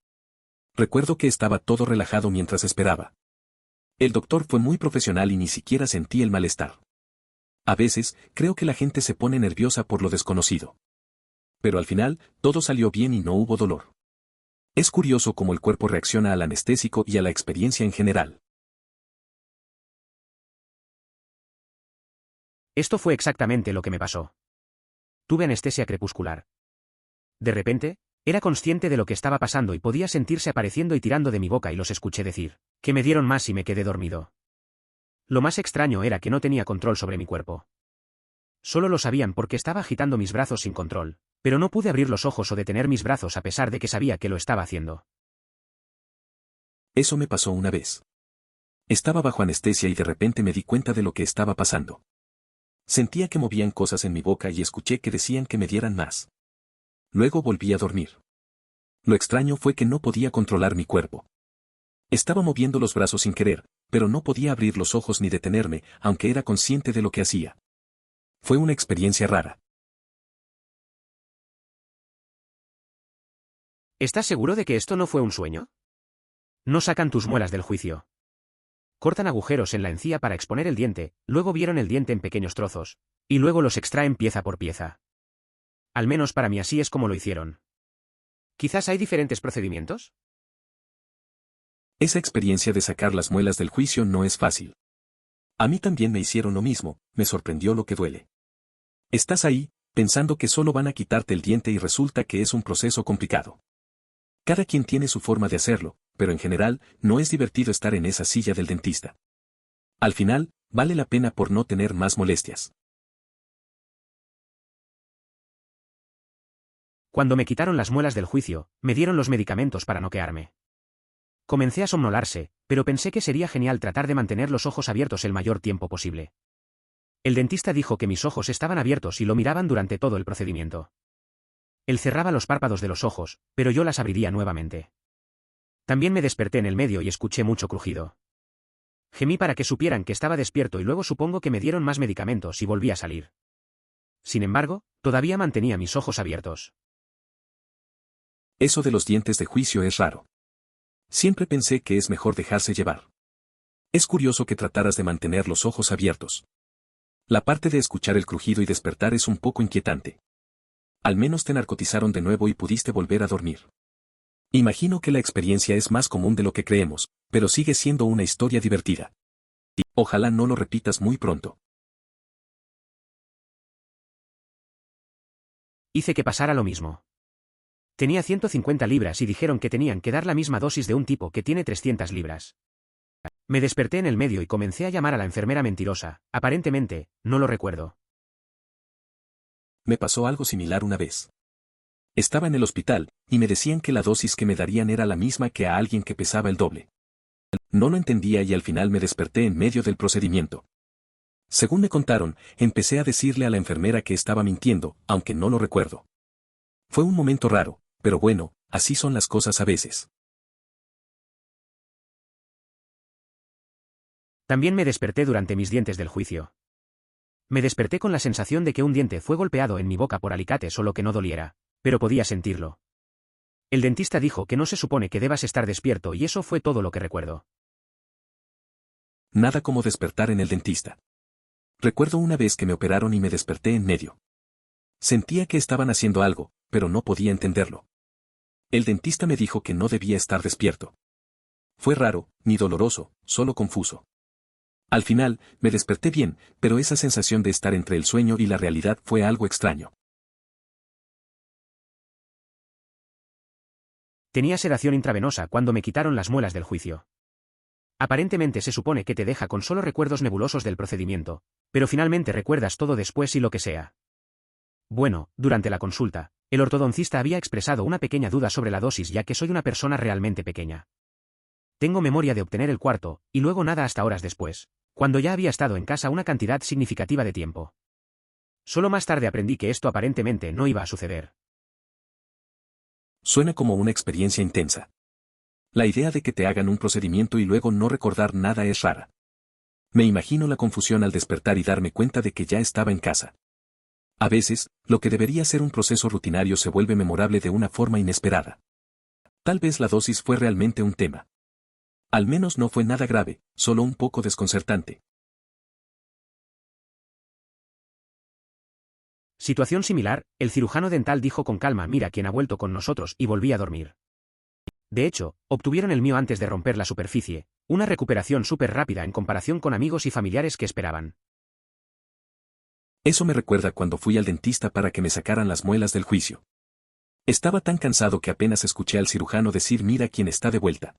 Speaker 2: Recuerdo que estaba todo relajado mientras esperaba. El doctor fue muy profesional y ni siquiera sentí el malestar. A veces, creo que la gente se pone nerviosa por lo desconocido. Pero al final, todo salió bien y no hubo dolor. Es curioso cómo el cuerpo reacciona al anestésico y a la experiencia en general.
Speaker 1: Esto fue exactamente lo que me pasó. Tuve anestesia crepuscular. De repente, era consciente de lo que estaba pasando y podía sentirse apareciendo y tirando de mi boca y los escuché decir, que me dieron más y me quedé dormido. Lo más extraño era que no tenía control sobre mi cuerpo. Solo lo sabían porque estaba agitando mis brazos sin control, pero no pude abrir los ojos o detener mis brazos a pesar de que sabía que lo estaba haciendo.
Speaker 2: Eso me pasó una vez. Estaba bajo anestesia y de repente me di cuenta de lo que estaba pasando. Sentía que movían cosas en mi boca y escuché que decían que me dieran más. Luego volví a dormir. Lo extraño fue que no podía controlar mi cuerpo. Estaba moviendo los brazos sin querer, pero no podía abrir los ojos ni detenerme, aunque era consciente de lo que hacía. Fue una experiencia rara.
Speaker 1: ¿Estás seguro de que esto no fue un sueño? No sacan tus muelas del juicio. Cortan agujeros en la encía para exponer el diente, luego vieron el diente en pequeños trozos, y luego los extraen pieza por pieza. Al menos para mí así es como lo hicieron. ¿Quizás hay diferentes procedimientos?
Speaker 2: Esa experiencia de sacar las muelas del juicio no es fácil. A mí también me hicieron lo mismo, me sorprendió lo que duele. Estás ahí, pensando que solo van a quitarte el diente y resulta que es un proceso complicado. Cada quien tiene su forma de hacerlo, pero en general, no es divertido estar en esa silla del dentista. Al final, vale la pena por no tener más molestias.
Speaker 1: Cuando me quitaron las muelas del juicio, me dieron los medicamentos para noquearme. Comencé a somnolarse, pero pensé que sería genial tratar de mantener los ojos abiertos el mayor tiempo posible. El dentista dijo que mis ojos estaban abiertos y lo miraban durante todo el procedimiento. Él cerraba los párpados de los ojos, pero yo las abriría nuevamente. También me desperté en el medio y escuché mucho crujido. Gemí para que supieran que estaba despierto y luego supongo que me dieron más medicamentos y volví a salir. Sin embargo, todavía mantenía mis ojos abiertos.
Speaker 2: Eso de los dientes de juicio es raro. Siempre pensé que es mejor dejarse llevar. Es curioso que trataras de mantener los ojos abiertos. La parte de escuchar el crujido y despertar es un poco inquietante. Al menos te narcotizaron de nuevo y pudiste volver a dormir. Imagino que la experiencia es más común de lo que creemos, pero sigue siendo una historia divertida. Y ojalá no lo repitas muy pronto.
Speaker 1: Hice que pasara lo mismo. Tenía 150 libras y dijeron que tenían que dar la misma dosis de un tipo que tiene 300 libras. Me desperté en el medio y comencé a llamar a la enfermera mentirosa, aparentemente, no lo recuerdo.
Speaker 2: Me pasó algo similar una vez. Estaba en el hospital, y me decían que la dosis que me darían era la misma que a alguien que pesaba el doble. No lo entendía y al final me desperté en medio del procedimiento. Según me contaron, empecé a decirle a la enfermera que estaba mintiendo, aunque no lo recuerdo. Fue un momento raro, pero bueno, así son las cosas a veces.
Speaker 1: También me desperté durante mis dientes del juicio. Me desperté con la sensación de que un diente fue golpeado en mi boca por alicates o lo que no doliera, pero podía sentirlo. El dentista dijo que no se supone que debas estar despierto y eso fue todo lo que recuerdo.
Speaker 2: Nada como despertar en el dentista. Recuerdo una vez que me operaron y me desperté en medio. Sentía que estaban haciendo algo, pero no podía entenderlo. El dentista me dijo que no debía estar despierto. Fue raro, ni doloroso, solo confuso. Al final, me desperté bien, pero esa sensación de estar entre el sueño y la realidad fue algo extraño.
Speaker 1: Tenía sedación intravenosa cuando me quitaron las muelas del juicio. Aparentemente se supone que te deja con solo recuerdos nebulosos del procedimiento, pero finalmente recuerdas todo después y lo que sea. Bueno, durante la consulta, el ortodoncista había expresado una pequeña duda sobre la dosis ya que soy una persona realmente pequeña. Tengo memoria de obtener el cuarto, y luego nada hasta horas después, cuando ya había estado en casa una cantidad significativa de tiempo. Solo más tarde aprendí que esto aparentemente no iba a suceder.
Speaker 2: Suena como una experiencia intensa. La idea de que te hagan un procedimiento y luego no recordar nada es rara. Me imagino la confusión al despertar y darme cuenta de que ya estaba en casa. A veces, lo que debería ser un proceso rutinario se vuelve memorable de una forma inesperada. Tal vez la dosis fue realmente un tema. Al menos no fue nada grave, solo un poco desconcertante.
Speaker 1: Situación similar, el cirujano dental dijo con calma: mira quién ha vuelto con nosotros, y volví a dormir. De hecho, obtuvieron el mío antes de romper la superficie, una recuperación súper rápida en comparación con amigos y familiares que esperaban.
Speaker 2: Eso me recuerda cuando fui al dentista para que me sacaran las muelas del juicio. Estaba tan cansado que apenas escuché al cirujano decir mira quién está de vuelta.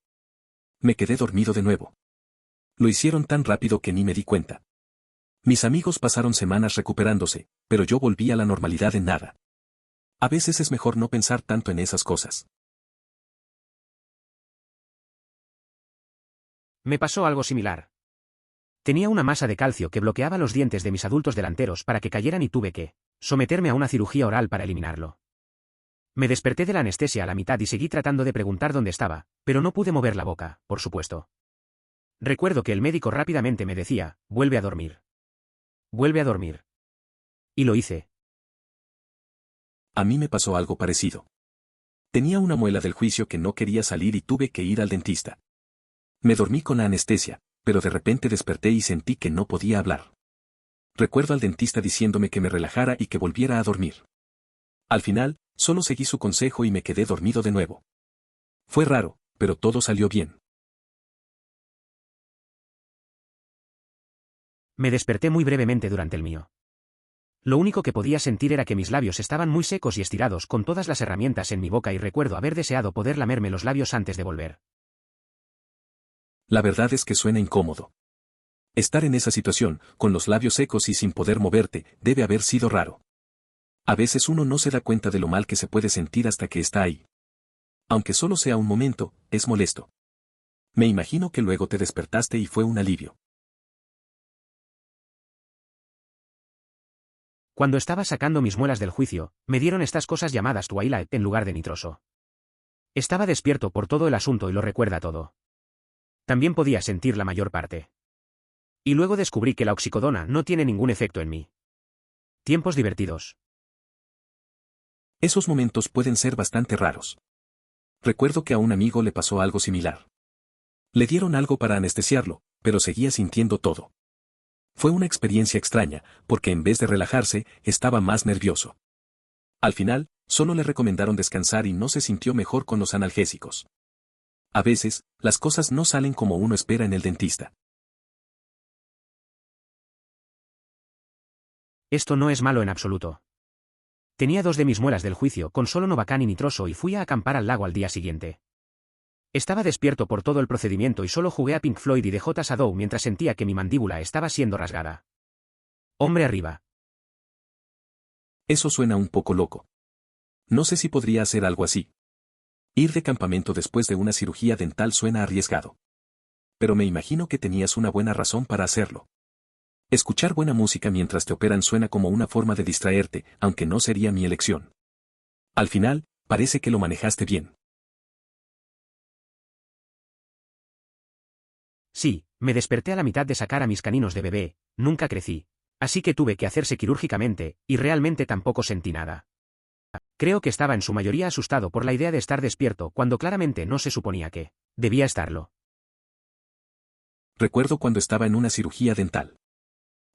Speaker 2: Me quedé dormido de nuevo. Lo hicieron tan rápido que ni me di cuenta. Mis amigos pasaron semanas recuperándose, pero yo volví a la normalidad en nada. A veces es mejor no pensar tanto en esas cosas.
Speaker 1: Me pasó algo similar. Tenía una masa de calcio que bloqueaba los dientes de mis adultos delanteros para que cayeran y tuve que someterme a una cirugía oral para eliminarlo. Me desperté de la anestesia a la mitad y seguí tratando de preguntar dónde estaba, pero no pude mover la boca, por supuesto. Recuerdo que el médico rápidamente me decía: vuelve a dormir. Vuelve a dormir. Y lo hice.
Speaker 2: A mí me pasó algo parecido. Tenía una muela del juicio que no quería salir y tuve que ir al dentista. Me dormí con la anestesia, pero de repente desperté y sentí que no podía hablar. Recuerdo al dentista diciéndome que me relajara y que volviera a dormir. Al final, solo seguí su consejo y me quedé dormido de nuevo. Fue raro, pero todo salió bien.
Speaker 1: Me desperté muy brevemente durante el mío. Lo único que podía sentir era que mis labios estaban muy secos y estirados con todas las herramientas en mi boca, y recuerdo haber deseado poder lamerme los labios antes de volver.
Speaker 2: La verdad es que suena incómodo. Estar en esa situación, con los labios secos y sin poder moverte, debe haber sido raro. A veces uno no se da cuenta de lo mal que se puede sentir hasta que está ahí. Aunque solo sea un momento, es molesto. Me imagino que luego te despertaste y fue un alivio.
Speaker 1: Cuando estaba sacando mis muelas del juicio, me dieron estas cosas llamadas Twilight en lugar de nitroso. Estaba despierto por todo el asunto y lo recuerda todo. También podía sentir la mayor parte. Y luego descubrí que la oxicodona no tiene ningún efecto en mí. Tiempos divertidos.
Speaker 2: Esos momentos pueden ser bastante raros. Recuerdo que a un amigo le pasó algo similar. Le dieron algo para anestesiarlo, pero seguía sintiendo todo. Fue una experiencia extraña, porque en vez de relajarse, estaba más nervioso. Al final, solo le recomendaron descansar y no se sintió mejor con los analgésicos. A veces, las cosas no salen como uno espera en el dentista.
Speaker 1: Esto no es malo en absoluto. Tenía 2 de mis muelas del juicio con solo Novacan y nitroso y fui a acampar al lago al día siguiente. Estaba despierto por todo el procedimiento y solo jugué a Pink Floyd y The J. Shadow mientras sentía que mi mandíbula estaba siendo rasgada. Hombre arriba.
Speaker 2: Eso suena un poco loco. No sé si podría hacer algo así. Ir de campamento después de una cirugía dental suena arriesgado. Pero me imagino que tenías una buena razón para hacerlo. Escuchar buena música mientras te operan suena como una forma de distraerte, aunque no sería mi elección. Al final, parece que lo manejaste bien.
Speaker 1: Sí, me desperté a la mitad de sacar a mis caninos de bebé, nunca crecí. Así que tuve que hacerse quirúrgicamente, y realmente tampoco sentí nada. Creo que estaba en su mayoría asustado por la idea de estar despierto cuando claramente no se suponía que debía estarlo.
Speaker 2: Recuerdo cuando estaba en una cirugía dental.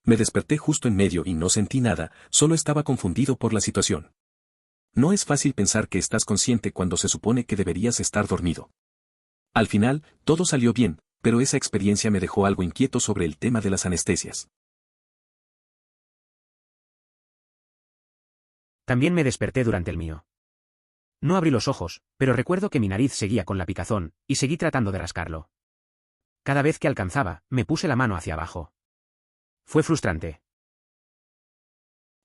Speaker 2: Me desperté justo en medio y no sentí nada, solo estaba confundido por la situación. No es fácil pensar que estás consciente cuando se supone que deberías estar dormido. Al final, todo salió bien, pero esa experiencia me dejó algo inquieto sobre el tema de las anestesias.
Speaker 1: También me desperté durante el mío. No abrí los ojos, pero recuerdo que mi nariz seguía con la picazón, y seguí tratando de rascarlo. Cada vez que alcanzaba, me puse la mano hacia abajo. Fue frustrante.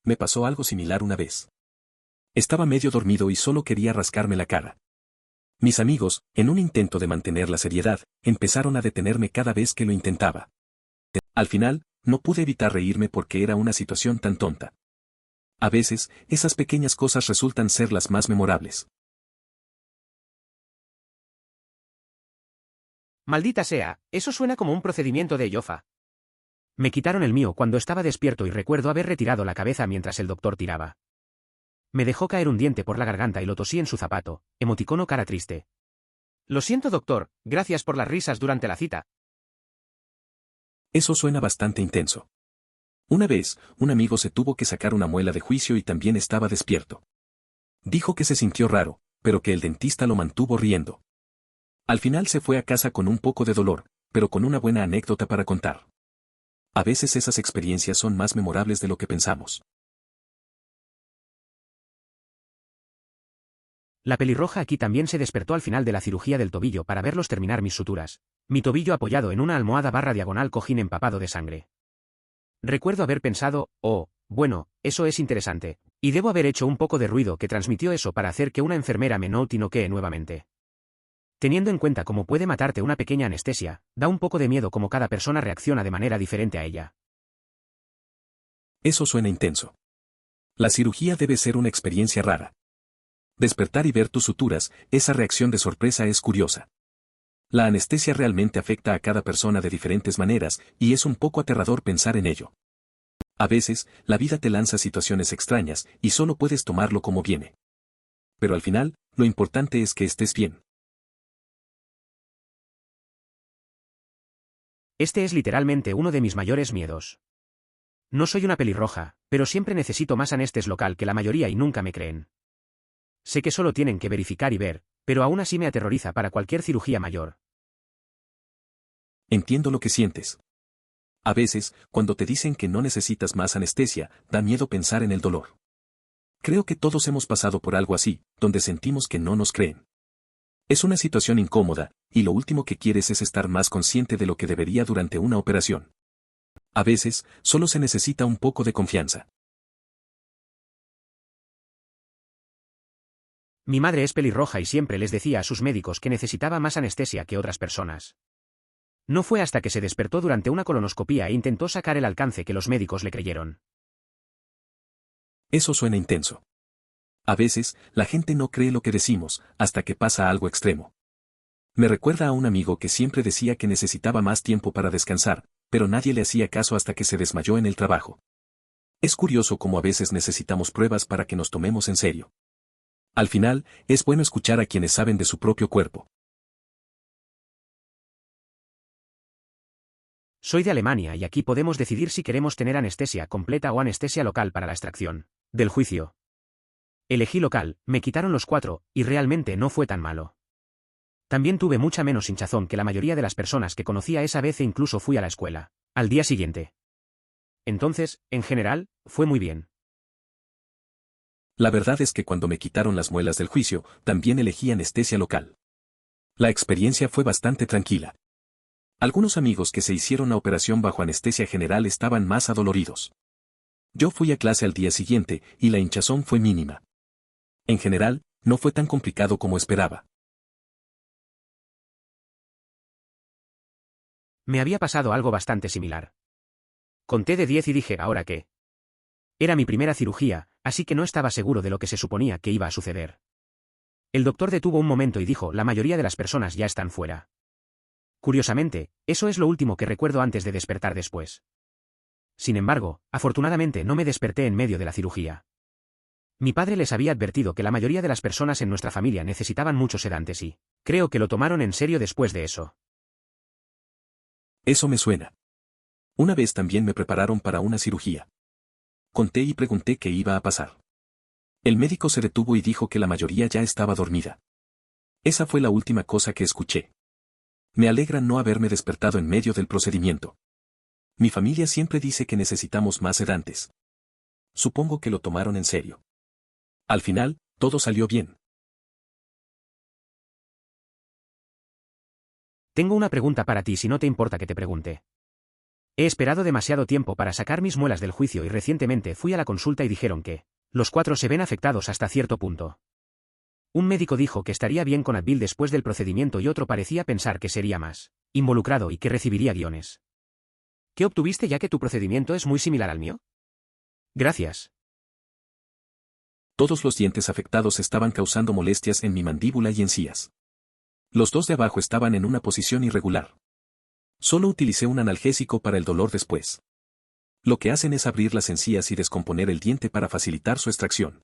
Speaker 2: Me pasó algo similar una vez. Estaba medio dormido y solo quería rascarme la cara. Mis amigos, en un intento de mantener la seriedad, empezaron a detenerme cada vez que lo intentaba. Al final, no pude evitar reírme porque era una situación tan tonta. A veces, esas pequeñas cosas resultan ser las más memorables.
Speaker 1: Maldita sea, eso suena como un procedimiento de Yofa. Me quitaron el mío cuando estaba despierto y recuerdo haber retirado la cabeza mientras el doctor tiraba. Me dejó caer un diente por la garganta y lo tosí en su zapato, emoticono cara triste. Lo siento, doctor, gracias por las risas durante la cita.
Speaker 2: Eso suena bastante intenso. Una vez, un amigo se tuvo que sacar una muela de juicio y también estaba despierto. Dijo que se sintió raro, pero que el dentista lo mantuvo riendo. Al final se fue a casa con un poco de dolor, pero con una buena anécdota para contar. A veces esas experiencias son más memorables de lo que pensamos.
Speaker 1: La pelirroja aquí también se despertó al final de la cirugía del tobillo para verlos terminar mis suturas, mi tobillo apoyado en una almohada / cojín empapado de sangre. Recuerdo haber pensado, oh, bueno, eso es interesante, y debo haber hecho un poco de ruido que transmitió eso para hacer que una enfermera me noquee nuevamente. Teniendo en cuenta cómo puede matarte una pequeña anestesia, da un poco de miedo cómo cada persona reacciona de manera diferente a ella.
Speaker 2: Eso suena intenso. La cirugía debe ser una experiencia rara. Despertar y ver tus suturas, esa reacción de sorpresa es curiosa. La anestesia realmente afecta a cada persona de diferentes maneras, y es un poco aterrador pensar en ello. A veces, la vida te lanza situaciones extrañas, y solo puedes tomarlo como viene. Pero al final, lo importante es que estés bien.
Speaker 1: Este es literalmente uno de mis mayores miedos. No soy una pelirroja, pero siempre necesito más anestesia local que la mayoría y nunca me creen. Sé que solo tienen que verificar y ver, pero aún así me aterroriza para cualquier cirugía mayor.
Speaker 2: Entiendo lo que sientes. A veces, cuando te dicen que no necesitas más anestesia, da miedo pensar en el dolor. Creo que todos hemos pasado por algo así, donde sentimos que no nos creen. Es una situación incómoda, y lo último que quieres es estar más consciente de lo que debería durante una operación. A veces, solo se necesita un poco de confianza.
Speaker 1: Mi madre es pelirroja y siempre les decía a sus médicos que necesitaba más anestesia que otras personas. No fue hasta que se despertó durante una colonoscopía e intentó sacar el alcance que los médicos le creyeron.
Speaker 2: Eso suena intenso. A veces, la gente no cree lo que decimos, hasta que pasa algo extremo. Me recuerda a un amigo que siempre decía que necesitaba más tiempo para descansar, pero nadie le hacía caso hasta que se desmayó en el trabajo. Es curioso cómo a veces necesitamos pruebas para que nos tomemos en serio. Al final, es bueno escuchar a quienes saben de su propio cuerpo.
Speaker 1: Soy de Alemania y aquí podemos decidir si queremos tener anestesia completa o anestesia local para la extracción del juicio. Elegí local, me quitaron los 4, y realmente no fue tan malo. También tuve mucha menos hinchazón que la mayoría de las personas que conocía esa vez e incluso fui a la escuela al día siguiente. Entonces, en general, fue muy bien.
Speaker 2: La verdad es que cuando me quitaron las muelas del juicio, también elegí anestesia local. La experiencia fue bastante tranquila. Algunos amigos que se hicieron la operación bajo anestesia general estaban más adoloridos. Yo fui a clase al día siguiente, y la hinchazón fue mínima. En general, no fue tan complicado como esperaba.
Speaker 1: Me había pasado algo bastante similar. Conté de 10 y dije, ¿ahora qué? Era mi primera cirugía, así que no estaba seguro de lo que se suponía que iba a suceder. El doctor detuvo un momento y dijo, la mayoría de las personas ya están fuera. Curiosamente, eso es lo último que recuerdo antes de despertar después. Sin embargo, afortunadamente no me desperté en medio de la cirugía. Mi padre les había advertido que la mayoría de las personas en nuestra familia necesitaban muchos sedantes y creo que lo tomaron en serio después de eso.
Speaker 2: Eso me suena. Una vez también me prepararon para una cirugía. Conté y pregunté qué iba a pasar. El médico se detuvo y dijo que la mayoría ya estaba dormida. Esa fue la última cosa que escuché. Me alegra no haberme despertado en medio del procedimiento. Mi familia siempre dice que necesitamos más sedantes. Supongo que lo tomaron en serio. Al final, todo salió bien.
Speaker 1: Tengo una pregunta para ti si no te importa que te pregunte. He esperado demasiado tiempo para sacar mis muelas del juicio y recientemente fui a la consulta y dijeron que los 4 se ven afectados hasta cierto punto. Un médico dijo que estaría bien con Advil después del procedimiento y otro parecía pensar que sería más involucrado y que recibiría guiones. ¿Qué obtuviste ya que tu procedimiento es muy similar al mío? Gracias.
Speaker 2: Todos los dientes afectados estaban causando molestias en mi mandíbula y encías. Los 2 de abajo estaban en una posición irregular. Solo utilicé un analgésico para el dolor después. Lo que hacen es abrir las encías y descomponer el diente para facilitar su extracción.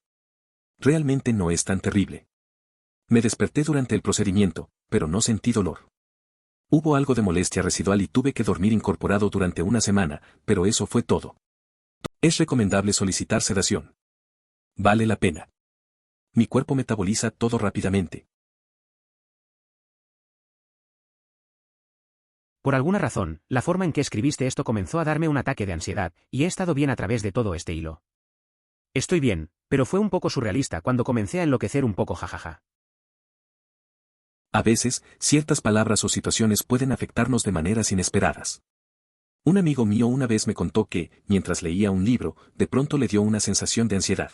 Speaker 2: Realmente no es tan terrible. Me desperté durante el procedimiento, pero no sentí dolor. Hubo algo de molestia residual y tuve que dormir incorporado durante una semana, pero eso fue todo. Es recomendable solicitar sedación. Vale la pena. Mi cuerpo metaboliza todo rápidamente.
Speaker 1: Por alguna razón, la forma en que escribiste esto comenzó a darme un ataque de ansiedad, y he estado bien a través de todo este hilo. Estoy bien, pero fue un poco surrealista cuando comencé a enloquecer un poco jajaja.
Speaker 2: A veces, ciertas palabras o situaciones pueden afectarnos de maneras inesperadas. Un amigo mío una vez me contó que, mientras leía un libro, de pronto le dio una sensación de ansiedad.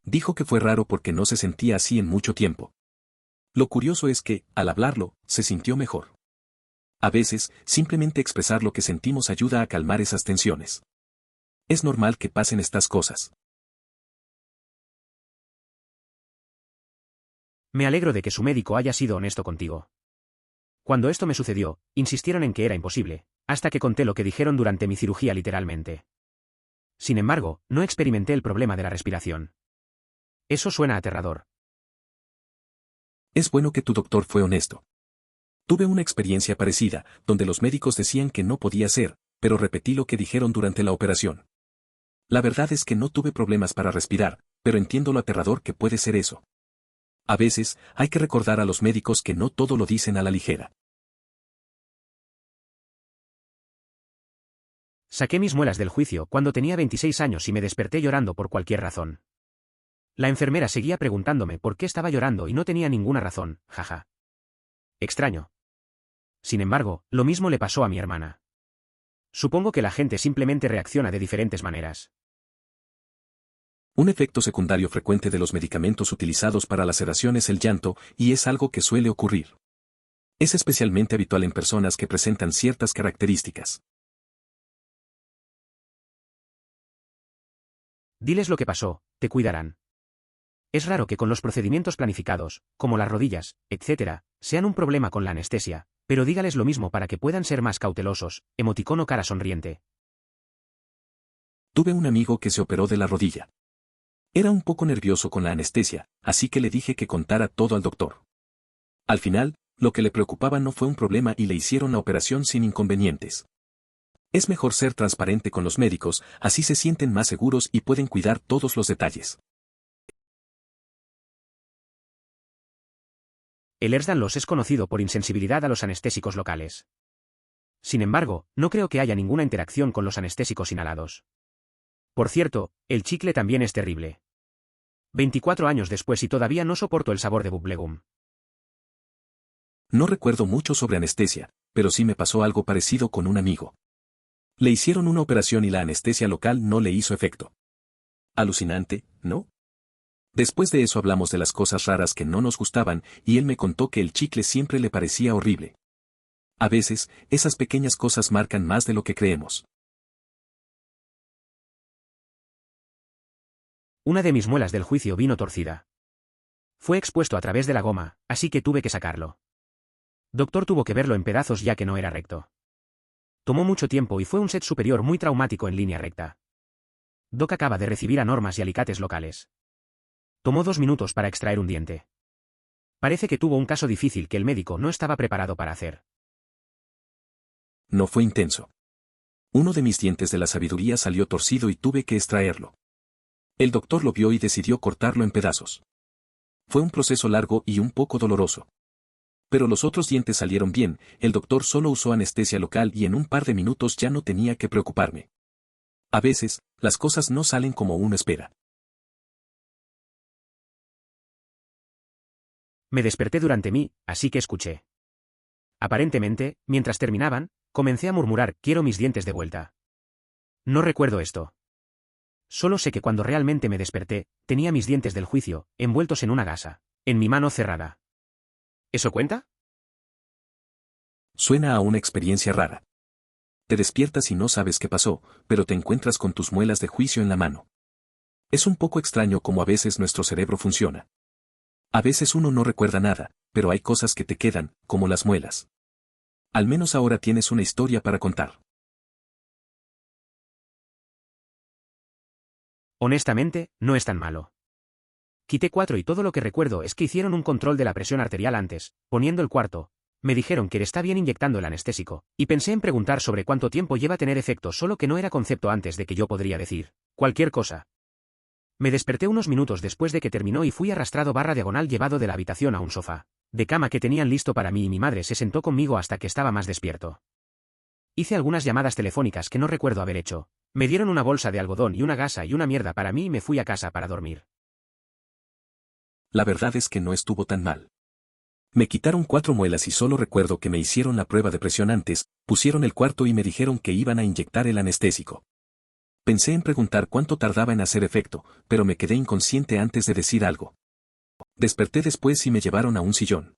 Speaker 2: Dijo que fue raro porque no se sentía así en mucho tiempo. Lo curioso es que, al hablarlo, se sintió mejor. A veces, simplemente expresar lo que sentimos ayuda a calmar esas tensiones. Es normal que pasen estas cosas.
Speaker 1: Me alegro de que su médico haya sido honesto contigo. Cuando esto me sucedió, insistieron en que era imposible, hasta que conté lo que dijeron durante mi cirugía literalmente. Sin embargo, no experimenté el problema de la respiración. Eso suena aterrador.
Speaker 2: Es bueno que tu doctor fue honesto. Tuve una experiencia parecida, donde los médicos decían que no podía ser, pero repetí lo que dijeron durante la operación. La verdad es que no tuve problemas para respirar, pero entiendo lo aterrador que puede ser eso. A veces, hay que recordar a los médicos que no todo lo dicen a la ligera.
Speaker 1: Saqué mis muelas del juicio cuando tenía 26 años y me desperté llorando por cualquier razón. La enfermera seguía preguntándome por qué estaba llorando y no tenía ninguna razón, jaja. Extraño. Sin embargo, lo mismo le pasó a mi hermana. Supongo que la gente simplemente reacciona de diferentes maneras.
Speaker 2: Un efecto secundario frecuente de los medicamentos utilizados para la sedación es el llanto, y es algo que suele ocurrir. Es especialmente habitual en personas que presentan ciertas características.
Speaker 1: Diles lo que pasó, te cuidarán. Es raro que con los procedimientos planificados, como las rodillas, etc., sean un problema con la anestesia, pero dígales lo mismo para que puedan ser más cautelosos, emoticono cara sonriente.
Speaker 2: Tuve un amigo que se operó de la rodilla. Era un poco nervioso con la anestesia, así que le dije que contara todo al doctor. Al final, lo que le preocupaba no fue un problema y le hicieron la operación sin inconvenientes. Es mejor ser transparente con los médicos, así se sienten más seguros y pueden cuidar todos los detalles.
Speaker 1: El Ehlers-Danlos es conocido por insensibilidad a los anestésicos locales. Sin embargo, no creo que haya ninguna interacción con los anestésicos inhalados. Por cierto, el chicle también es terrible. 24 años después y todavía no soporto el sabor de bubblegum.
Speaker 2: No recuerdo mucho sobre anestesia, pero sí me pasó algo parecido con un amigo. Le hicieron una operación y la anestesia local no le hizo efecto. Alucinante, ¿no? Después de eso hablamos de las cosas raras que no nos gustaban y él me contó que el chicle siempre le parecía horrible. A veces, esas pequeñas cosas marcan más de lo que creemos.
Speaker 1: Una de mis muelas del juicio vino torcida. Fue expuesto a través de la goma, así que tuve que sacarlo. Doctor tuvo que verlo en pedazos ya que no era recto. Tomó mucho tiempo y fue un set superior muy traumático en línea recta. Doc acaba de recibir a normas y alicates locales. Tomó 2 minutos para extraer un diente. Parece que tuvo un caso difícil que el médico no estaba preparado para hacer.
Speaker 2: No fue intenso. Uno de mis dientes de la sabiduría salió torcido y tuve que extraerlo. El doctor lo vio y decidió cortarlo en pedazos. Fue un proceso largo y un poco doloroso. Pero los otros dientes salieron bien, el doctor solo usó anestesia local y en un par de minutos ya no tenía que preocuparme. A veces, las cosas no salen como uno espera.
Speaker 1: Me desperté durante mí, así que escuché. Aparentemente, mientras terminaban, comencé a murmurar, quiero mis dientes de vuelta. No recuerdo esto. Solo sé que cuando realmente me desperté, tenía mis dientes del juicio, envueltos en una gasa, en mi mano cerrada. ¿Eso cuenta?
Speaker 2: Suena a una experiencia rara. Te despiertas y no sabes qué pasó, pero te encuentras con tus muelas de juicio en la mano. Es un poco extraño cómo a veces nuestro cerebro funciona. A veces uno no recuerda nada, pero hay cosas que te quedan, como las muelas. Al menos ahora tienes una historia para contar.
Speaker 1: Honestamente, no es tan malo. Quité 4 y todo lo que recuerdo es que hicieron un control de la presión arterial antes, poniendo el cuarto. Me dijeron que está bien inyectando el anestésico, y pensé en preguntar sobre cuánto tiempo lleva a tener efecto, solo que no era concepto antes de que yo podría decir cualquier cosa. Me desperté unos minutos después de que terminó y fui arrastrado barra diagonal llevado de la habitación a un sofá de cama que tenían listo para mí y mi madre se sentó conmigo hasta que estaba más despierto. Hice algunas llamadas telefónicas que no recuerdo haber hecho. Me dieron una bolsa de algodón y una gasa y una mierda para mí y me fui a casa para dormir.
Speaker 2: La verdad es que no estuvo tan mal. Me quitaron 4 muelas y solo recuerdo que me hicieron la prueba de presión antes, pusieron el cuarto y me dijeron que iban a inyectar el anestésico. Pensé en preguntar cuánto tardaba en hacer efecto, pero me quedé inconsciente antes de decir algo. Desperté después y me llevaron a un sillón.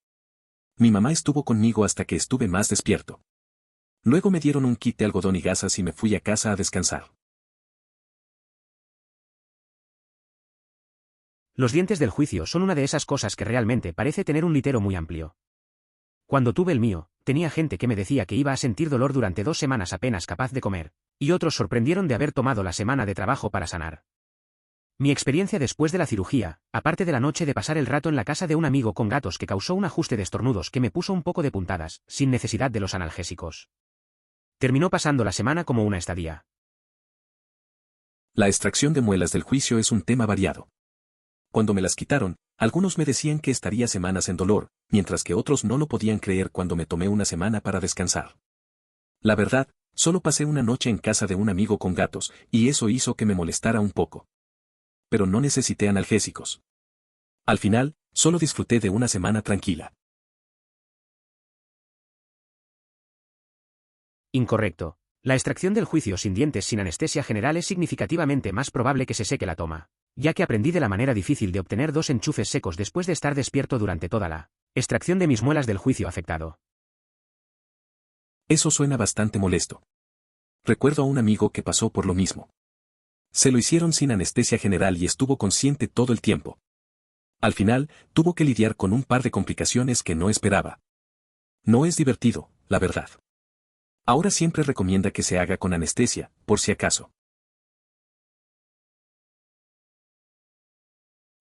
Speaker 2: Mi mamá estuvo conmigo hasta que estuve más despierto. Luego me dieron un kit de algodón y gasas y me fui a casa a descansar.
Speaker 1: Los dientes del juicio son una de esas cosas que realmente parece tener un litero muy amplio. Cuando tuve el mío, tenía gente que me decía que iba a sentir dolor durante 2 semanas apenas capaz de comer, y otros sorprendieron de haber tomado la semana de trabajo para sanar. Mi experiencia después de la cirugía, aparte de la noche de pasar el rato en la casa de un amigo con gatos que causó un ajuste de estornudos que me puso un poco de puntadas, sin necesidad de los analgésicos. Terminó pasando la semana como una estadía.
Speaker 2: La extracción de muelas del juicio es un tema variado. Cuando me las quitaron, algunos me decían que estaría semanas en dolor, mientras que otros no lo podían creer cuando me tomé una semana para descansar. La verdad, solo pasé una noche en casa de un amigo con gatos, y eso hizo que me molestara un poco. Pero no necesité analgésicos. Al final, solo disfruté de una semana tranquila.
Speaker 1: Incorrecto. La extracción del juicio sin dientes sin anestesia general es significativamente más probable que se seque la toma, ya que aprendí de la manera difícil de obtener 2 enchufes secos después de estar despierto durante toda la extracción de mis muelas del juicio afectado.
Speaker 2: Eso suena bastante molesto. Recuerdo a un amigo que pasó por lo mismo. Se lo hicieron sin anestesia general y estuvo consciente todo el tiempo. Al final, tuvo que lidiar con un par de complicaciones que no esperaba. No es divertido, la verdad. Ahora siempre recomienda que se haga con anestesia, por si acaso.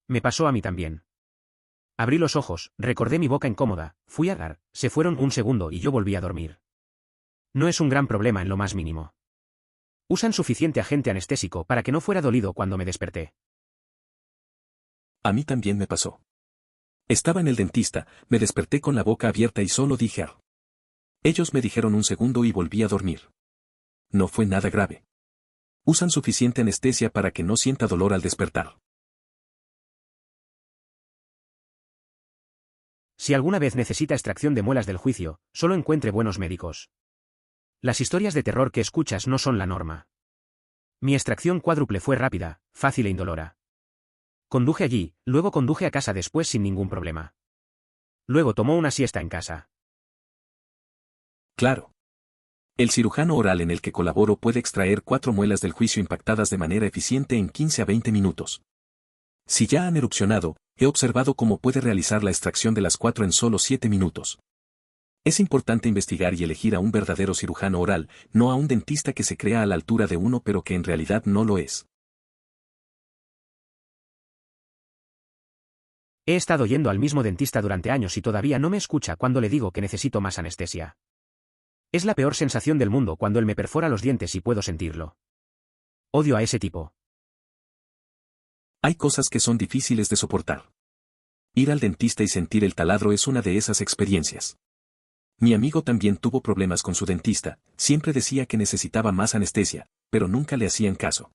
Speaker 1: Me pasó a mí también. Abrí los ojos, recordé mi boca incómoda, fui a dar, se fueron un segundo y yo volví a dormir. No es un gran problema en lo más mínimo. Usan suficiente agente anestésico para que no fuera dolido cuando me desperté.
Speaker 2: A mí también me pasó. Estaba en el dentista, me desperté con la boca abierta y solo dije "Ar". Ellos me dijeron un segundo y volví a dormir. No fue nada grave. Usan suficiente anestesia para que no sienta dolor al despertar.
Speaker 1: Si alguna vez necesita extracción de muelas del juicio, solo encuentre buenos médicos. Las historias de terror que escuchas no son la norma. Mi extracción cuádruple fue rápida, fácil e indolora. Conduje allí, luego conduje a casa después sin ningún problema. Luego tomó una siesta en casa.
Speaker 2: Claro. El cirujano oral en el que colaboro puede extraer 4 muelas del juicio impactadas de manera eficiente en 15 a 20 minutos. Si ya han erupcionado, he observado cómo puede realizar la extracción de las 4 en solo 7 minutos. Es importante investigar y elegir a un verdadero cirujano oral, no a un dentista que se crea a la altura de uno pero que en realidad no lo es.
Speaker 1: He estado yendo al mismo dentista durante años y todavía no me escucha cuando le digo que necesito más anestesia. Es la peor sensación del mundo cuando él me perfora los dientes y puedo sentirlo. Odio a ese tipo.
Speaker 2: Hay cosas que son difíciles de soportar. Ir al dentista y sentir el taladro es una de esas experiencias. Mi amigo también tuvo problemas con su dentista, siempre decía que necesitaba más anestesia, pero nunca le hacían caso.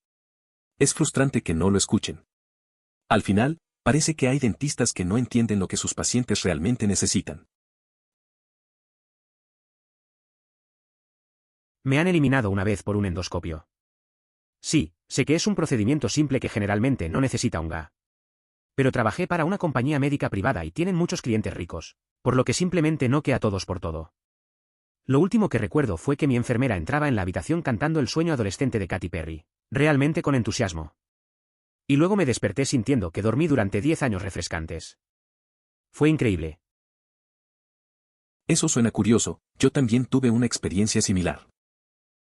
Speaker 2: Es frustrante que no lo escuchen. Al final, parece que hay dentistas que no entienden lo que sus pacientes realmente necesitan.
Speaker 1: Me han eliminado una vez por un endoscopio. Sí, sé que es un procedimiento simple que generalmente no necesita un GA. Pero trabajé para una compañía médica privada y tienen muchos clientes ricos, por lo que simplemente no que a todos por todo. Lo último que recuerdo fue que mi enfermera entraba en la habitación cantando El sueño adolescente de Katy Perry, realmente con entusiasmo. Y luego me desperté sintiendo que dormí durante 10 años refrescantes. Fue increíble.
Speaker 2: Eso suena curioso, yo también tuve una experiencia similar.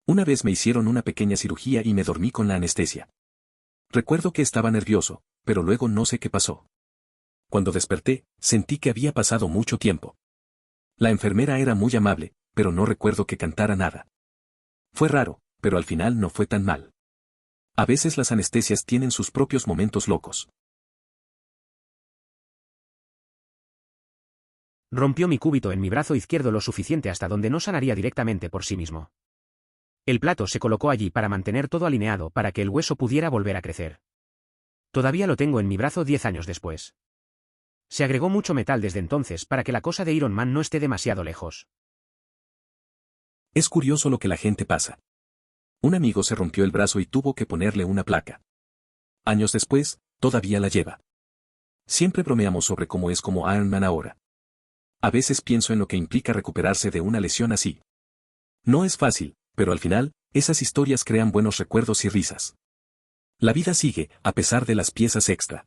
Speaker 2: Una vez me hicieron una pequeña cirugía y me dormí con la anestesia. Recuerdo que estaba nervioso, pero luego no sé qué pasó. Cuando desperté, sentí que había pasado mucho tiempo. La enfermera era muy amable, pero no recuerdo que cantara nada. Fue raro, pero al final no fue tan mal. A veces las anestesias tienen sus propios momentos locos.
Speaker 1: Rompió mi cúbito en mi brazo izquierdo lo suficiente hasta donde no sanaría directamente por sí mismo. El plato se colocó allí para mantener todo alineado para que el hueso pudiera volver a crecer. Todavía lo tengo en mi brazo 10 años después. Se agregó mucho metal desde entonces para que la cosa de Iron Man no esté demasiado lejos.
Speaker 2: Es curioso lo que la gente pasa. Un amigo se rompió el brazo y tuvo que ponerle una placa. Años después, todavía la lleva. Siempre bromeamos sobre cómo es como Iron Man ahora. A veces pienso en lo que implica recuperarse de una lesión así. No es fácil, pero al final, esas historias crean buenos recuerdos y risas. La vida sigue, a pesar de las piezas extra.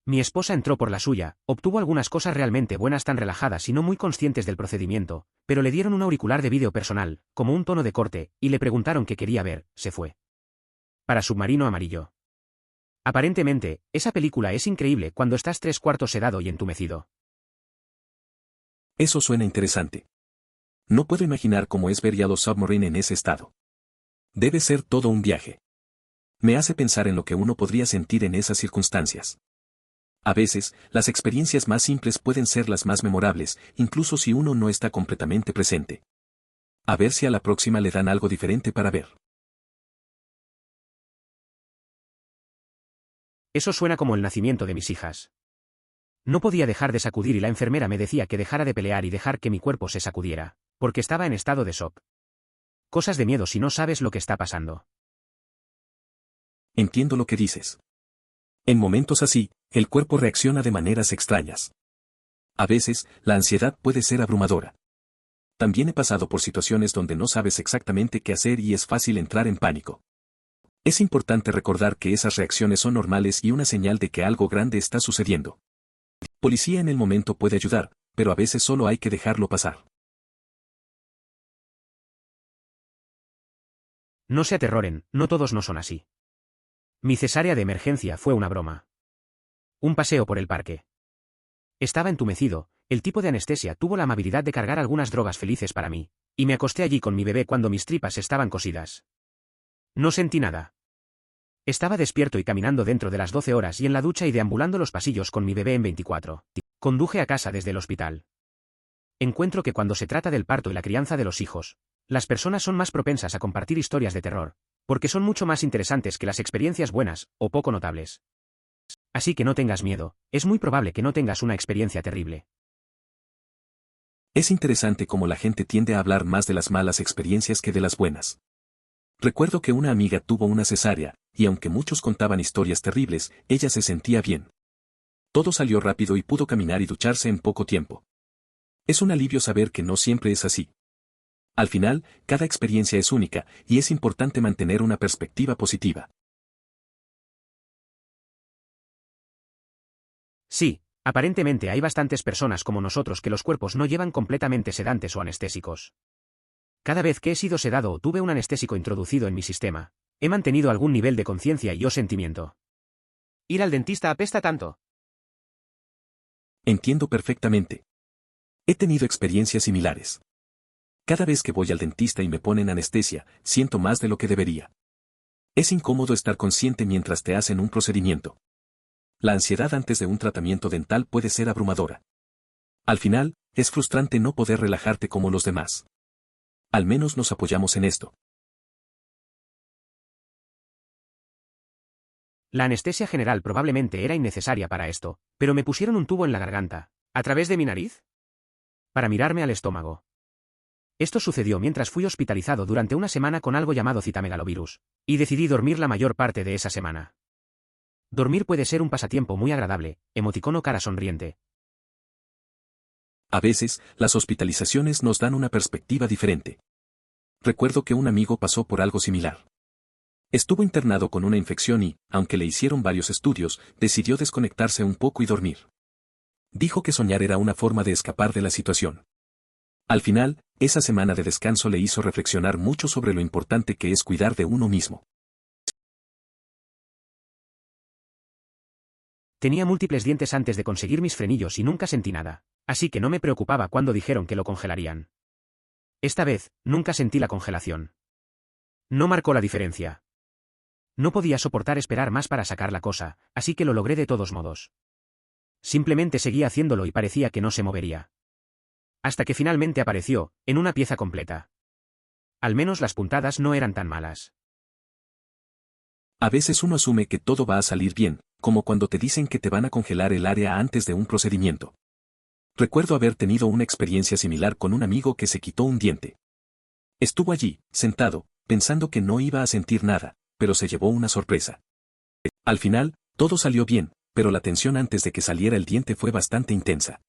Speaker 1: Mi esposa entró por la suya, obtuvo algunas cosas realmente buenas tan relajadas y no muy conscientes del procedimiento, pero le dieron un auricular de vídeo personal, como un tono de corte, y le preguntaron qué quería ver, se fue. Para Submarino Amarillo. Aparentemente, esa película es increíble cuando estás 3/4 sedado y entumecido.
Speaker 2: Eso suena interesante. No puedo imaginar cómo es ver Yellow Submarine en ese estado. Debe ser todo un viaje. Me hace pensar en lo que uno podría sentir en esas circunstancias. A veces, las experiencias más simples pueden ser las más memorables, incluso si uno no está completamente presente. A ver si a la próxima le dan algo diferente para ver.
Speaker 1: Eso suena como el nacimiento de mis hijas. No podía dejar de sacudir y la enfermera me decía que dejara de pelear y dejar que mi cuerpo se sacudiera, porque estaba en estado de shock. Cosas de miedo si no sabes lo que está pasando.
Speaker 2: Entiendo lo que dices. En momentos así, el cuerpo reacciona de maneras extrañas. A veces, la ansiedad puede ser abrumadora. También he pasado por situaciones donde no sabes exactamente qué hacer y es fácil entrar en pánico. Es importante recordar que esas reacciones son normales y una señal de que algo grande está sucediendo. Policía en el momento puede ayudar, pero a veces solo hay que dejarlo pasar.
Speaker 1: No se aterroren, no todos no son así. Mi cesárea de emergencia fue una broma. Un paseo por el parque. Estaba entumecido, el tipo de anestesia tuvo la amabilidad de cargar algunas drogas felices para mí, y me acosté allí con mi bebé cuando mis tripas estaban cosidas. No sentí nada. Estaba despierto y caminando dentro de las 12 horas y en la ducha y deambulando los pasillos con mi bebé en 24. Conduje a casa desde el hospital. Encuentro que cuando se trata del parto y la crianza de los hijos, las personas son más propensas a compartir historias de terror, porque son mucho más interesantes que las experiencias buenas, o poco notables. Así que no tengas miedo, es muy probable que no tengas una experiencia terrible.
Speaker 2: Es interesante cómo la gente tiende a hablar más de las malas experiencias que de las buenas. Recuerdo que una amiga tuvo una cesárea, y aunque muchos contaban historias terribles, ella se sentía bien. Todo salió rápido y pudo caminar y ducharse en poco tiempo. Es un alivio saber que no siempre es así. Al final, cada experiencia es única, y es importante mantener una perspectiva positiva.
Speaker 1: Sí, aparentemente hay bastantes personas como nosotros que los cuerpos no llevan completamente sedantes o anestésicos. Cada vez que he sido sedado o tuve un anestésico introducido en mi sistema, he mantenido algún nivel de conciencia y o sentimiento. Ir al dentista apesta tanto.
Speaker 2: Entiendo perfectamente. He tenido experiencias similares. Cada vez que voy al dentista y me ponen anestesia, siento más de lo que debería. Es incómodo estar consciente mientras te hacen un procedimiento. La ansiedad antes de un tratamiento dental puede ser abrumadora. Al final, es frustrante no poder relajarte como los demás. Al menos nos apoyamos en esto.
Speaker 1: La anestesia general probablemente era innecesaria para esto, pero me pusieron un tubo en la garganta. ¿A través de mi nariz? para mirarme al estómago. Esto sucedió mientras fui hospitalizado durante una semana con algo llamado citamegalovirus, y decidí dormir la mayor parte de esa semana. Dormir puede ser un pasatiempo muy agradable, emoticono cara sonriente.
Speaker 2: A veces, las hospitalizaciones nos dan una perspectiva diferente. Recuerdo que un amigo pasó por algo similar. Estuvo internado con una infección y, aunque le hicieron varios estudios, decidió desconectarse un poco y dormir. Dijo que soñar era una forma de escapar de la situación. Al final, esa semana de descanso le hizo reflexionar mucho sobre lo importante que es cuidar de uno mismo.
Speaker 1: Tenía múltiples dientes antes de conseguir mis frenillos y nunca sentí nada, así que no me preocupaba cuando dijeron que lo congelarían. Esta vez, nunca sentí la congelación. No marcó la diferencia. No podía soportar esperar más para sacar la cosa, así que lo logré de todos modos. Simplemente seguía haciéndolo y parecía que no se movería. Hasta que finalmente apareció, en una pieza completa. Al menos las puntadas no eran tan malas.
Speaker 2: A veces uno asume que todo va a salir bien, como cuando te dicen que te van a congelar el área antes de un procedimiento. Recuerdo haber tenido una experiencia similar con un amigo que se quitó un diente. Estuvo allí, sentado, pensando que no iba a sentir nada, pero se llevó una sorpresa. Al final, todo salió bien, pero la tensión antes de que saliera el diente fue bastante intensa.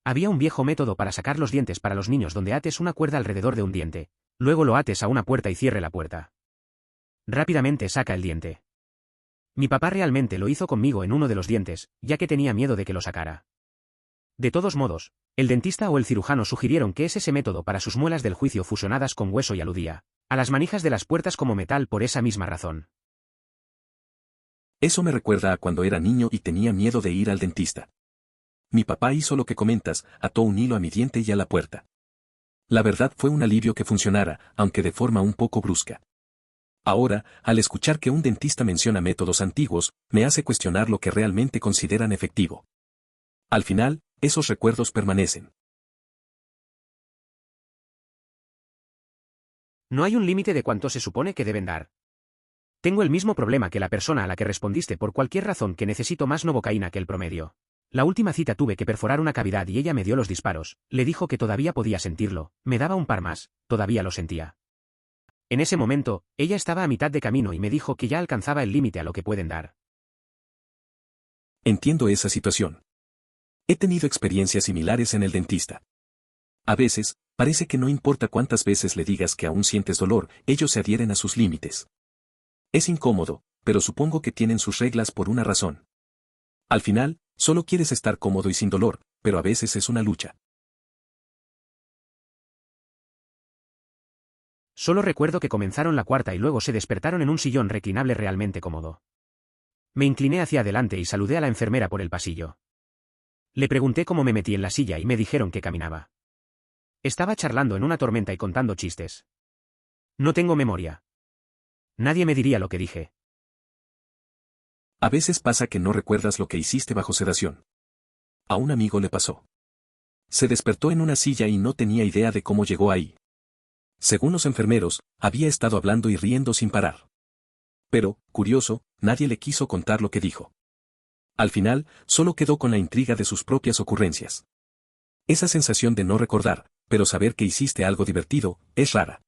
Speaker 1: Había un viejo método para sacar los dientes para los niños donde ates una cuerda alrededor de un diente, luego lo ates a una puerta y cierre la puerta. Rápidamente saca el diente. Mi papá realmente lo hizo conmigo en uno de los dientes, ya que tenía miedo de que lo sacara. De todos modos, el dentista o el cirujano sugirieron que ese método para sus muelas del juicio fusionadas con hueso y aludía a las manijas de las puertas como metal por esa misma razón.
Speaker 2: Eso me recuerda a cuando era niño y tenía miedo de ir al dentista. Mi papá hizo lo que comentas, ató un hilo a mi diente y a la puerta. La verdad fue un alivio que funcionara, aunque de forma un poco brusca. Ahora, al escuchar que un dentista menciona métodos antiguos, me hace cuestionar lo que realmente consideran efectivo. Al final, esos recuerdos permanecen.
Speaker 1: No hay un límite de cuánto se supone que deben dar. Tengo el mismo problema que la persona a la que respondiste por cualquier razón que necesito más novocaína que el promedio. La última cita tuve que perforar una cavidad y ella me dio los disparos, le dijo que todavía podía sentirlo, me daba un par más, todavía lo sentía. En ese momento, ella estaba a mitad de camino y me dijo que ya alcanzaba el límite a lo que pueden dar.
Speaker 2: Entiendo esa situación. He tenido experiencias similares en el dentista. A veces, parece que no importa cuántas veces le digas que aún sientes dolor, ellos se adhieren a sus límites. Es incómodo, pero supongo que tienen sus reglas por una razón. Al final, solo quieres estar cómodo y sin dolor, pero a veces es una lucha.
Speaker 1: Solo recuerdo que comenzaron la cuarta y luego se despertaron en un sillón reclinable realmente cómodo. Me incliné hacia adelante y saludé a la enfermera por el pasillo. Le pregunté cómo me metí en la silla y me dijeron que caminaba. Estaba charlando en una tormenta y contando chistes. No tengo memoria. Nadie me diría lo que dije.
Speaker 2: A veces pasa que no recuerdas lo que hiciste bajo sedación. A un amigo le pasó. Se despertó en una silla y no tenía idea de cómo llegó ahí. Según los enfermeros, había estado hablando y riendo sin parar. Pero, curioso, nadie le quiso contar lo que dijo. Al final, solo quedó con la intriga de sus propias ocurrencias. Esa sensación de no recordar, pero saber que hiciste algo divertido, es rara.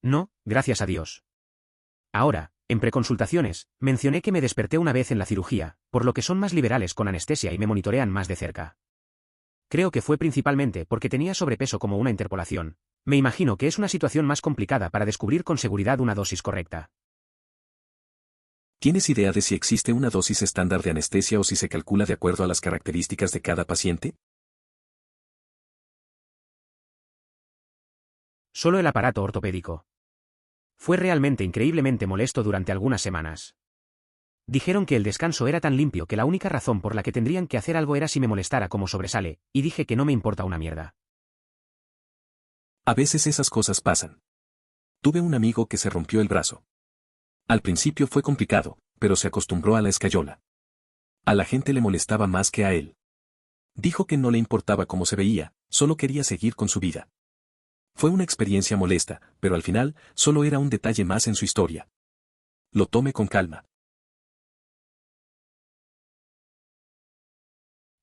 Speaker 1: No, gracias a Dios. Ahora, en preconsultaciones, mencioné que me desperté una vez en la cirugía, por lo que son más liberales con anestesia y me monitorean más de cerca. Creo que fue principalmente porque tenía sobrepeso como una interpolación. Me imagino que es una situación más complicada para descubrir con seguridad una dosis correcta.
Speaker 2: ¿Tienes idea de si existe una dosis estándar de anestesia o si se calcula de acuerdo a las características de cada paciente?
Speaker 1: Solo el aparato ortopédico. Fue realmente increíblemente molesto durante algunas semanas. Dijeron que el descanso era tan limpio que la única razón por la que tendrían que hacer algo era si me molestara como sobresale, y dije que no me importa una mierda.
Speaker 2: A veces esas cosas pasan. Tuve un amigo que se rompió el brazo. Al principio fue complicado, pero se acostumbró a la escayola. A la gente le molestaba más que a él. Dijo que no le importaba cómo se veía, solo quería seguir con su vida. Fue una experiencia molesta, pero al final, solo era un detalle más en su historia. Lo tome con calma.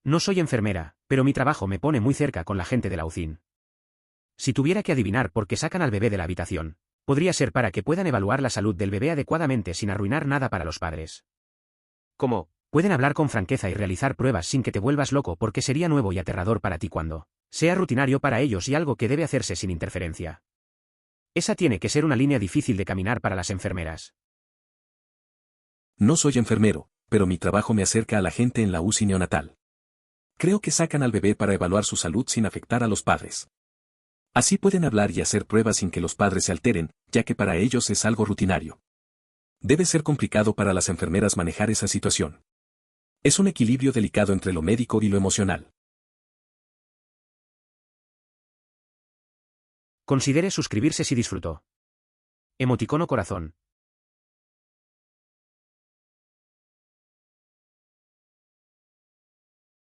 Speaker 1: No soy enfermera, pero mi trabajo me pone muy cerca con la gente de la UCIN. Si tuviera que adivinar por qué sacan al bebé de la habitación, podría ser para que puedan evaluar la salud del bebé adecuadamente sin arruinar nada para los padres. Como, pueden hablar con franqueza y realizar pruebas sin que te vuelvas loco porque sería nuevo y aterrador para ti cuando sea rutinario para ellos y algo que debe hacerse sin interferencia. Esa tiene que ser una línea difícil de caminar para las enfermeras.
Speaker 2: No soy enfermero, pero mi trabajo me acerca a la gente en la UCI neonatal. Creo que sacan al bebé para evaluar su salud sin afectar a los padres. Así pueden hablar y hacer pruebas sin que los padres se alteren, ya que para ellos es algo rutinario. Debe ser complicado para las enfermeras manejar esa situación. Es un equilibrio delicado entre lo médico y lo emocional.
Speaker 1: Considere suscribirse si disfrutó. Emoticono corazón.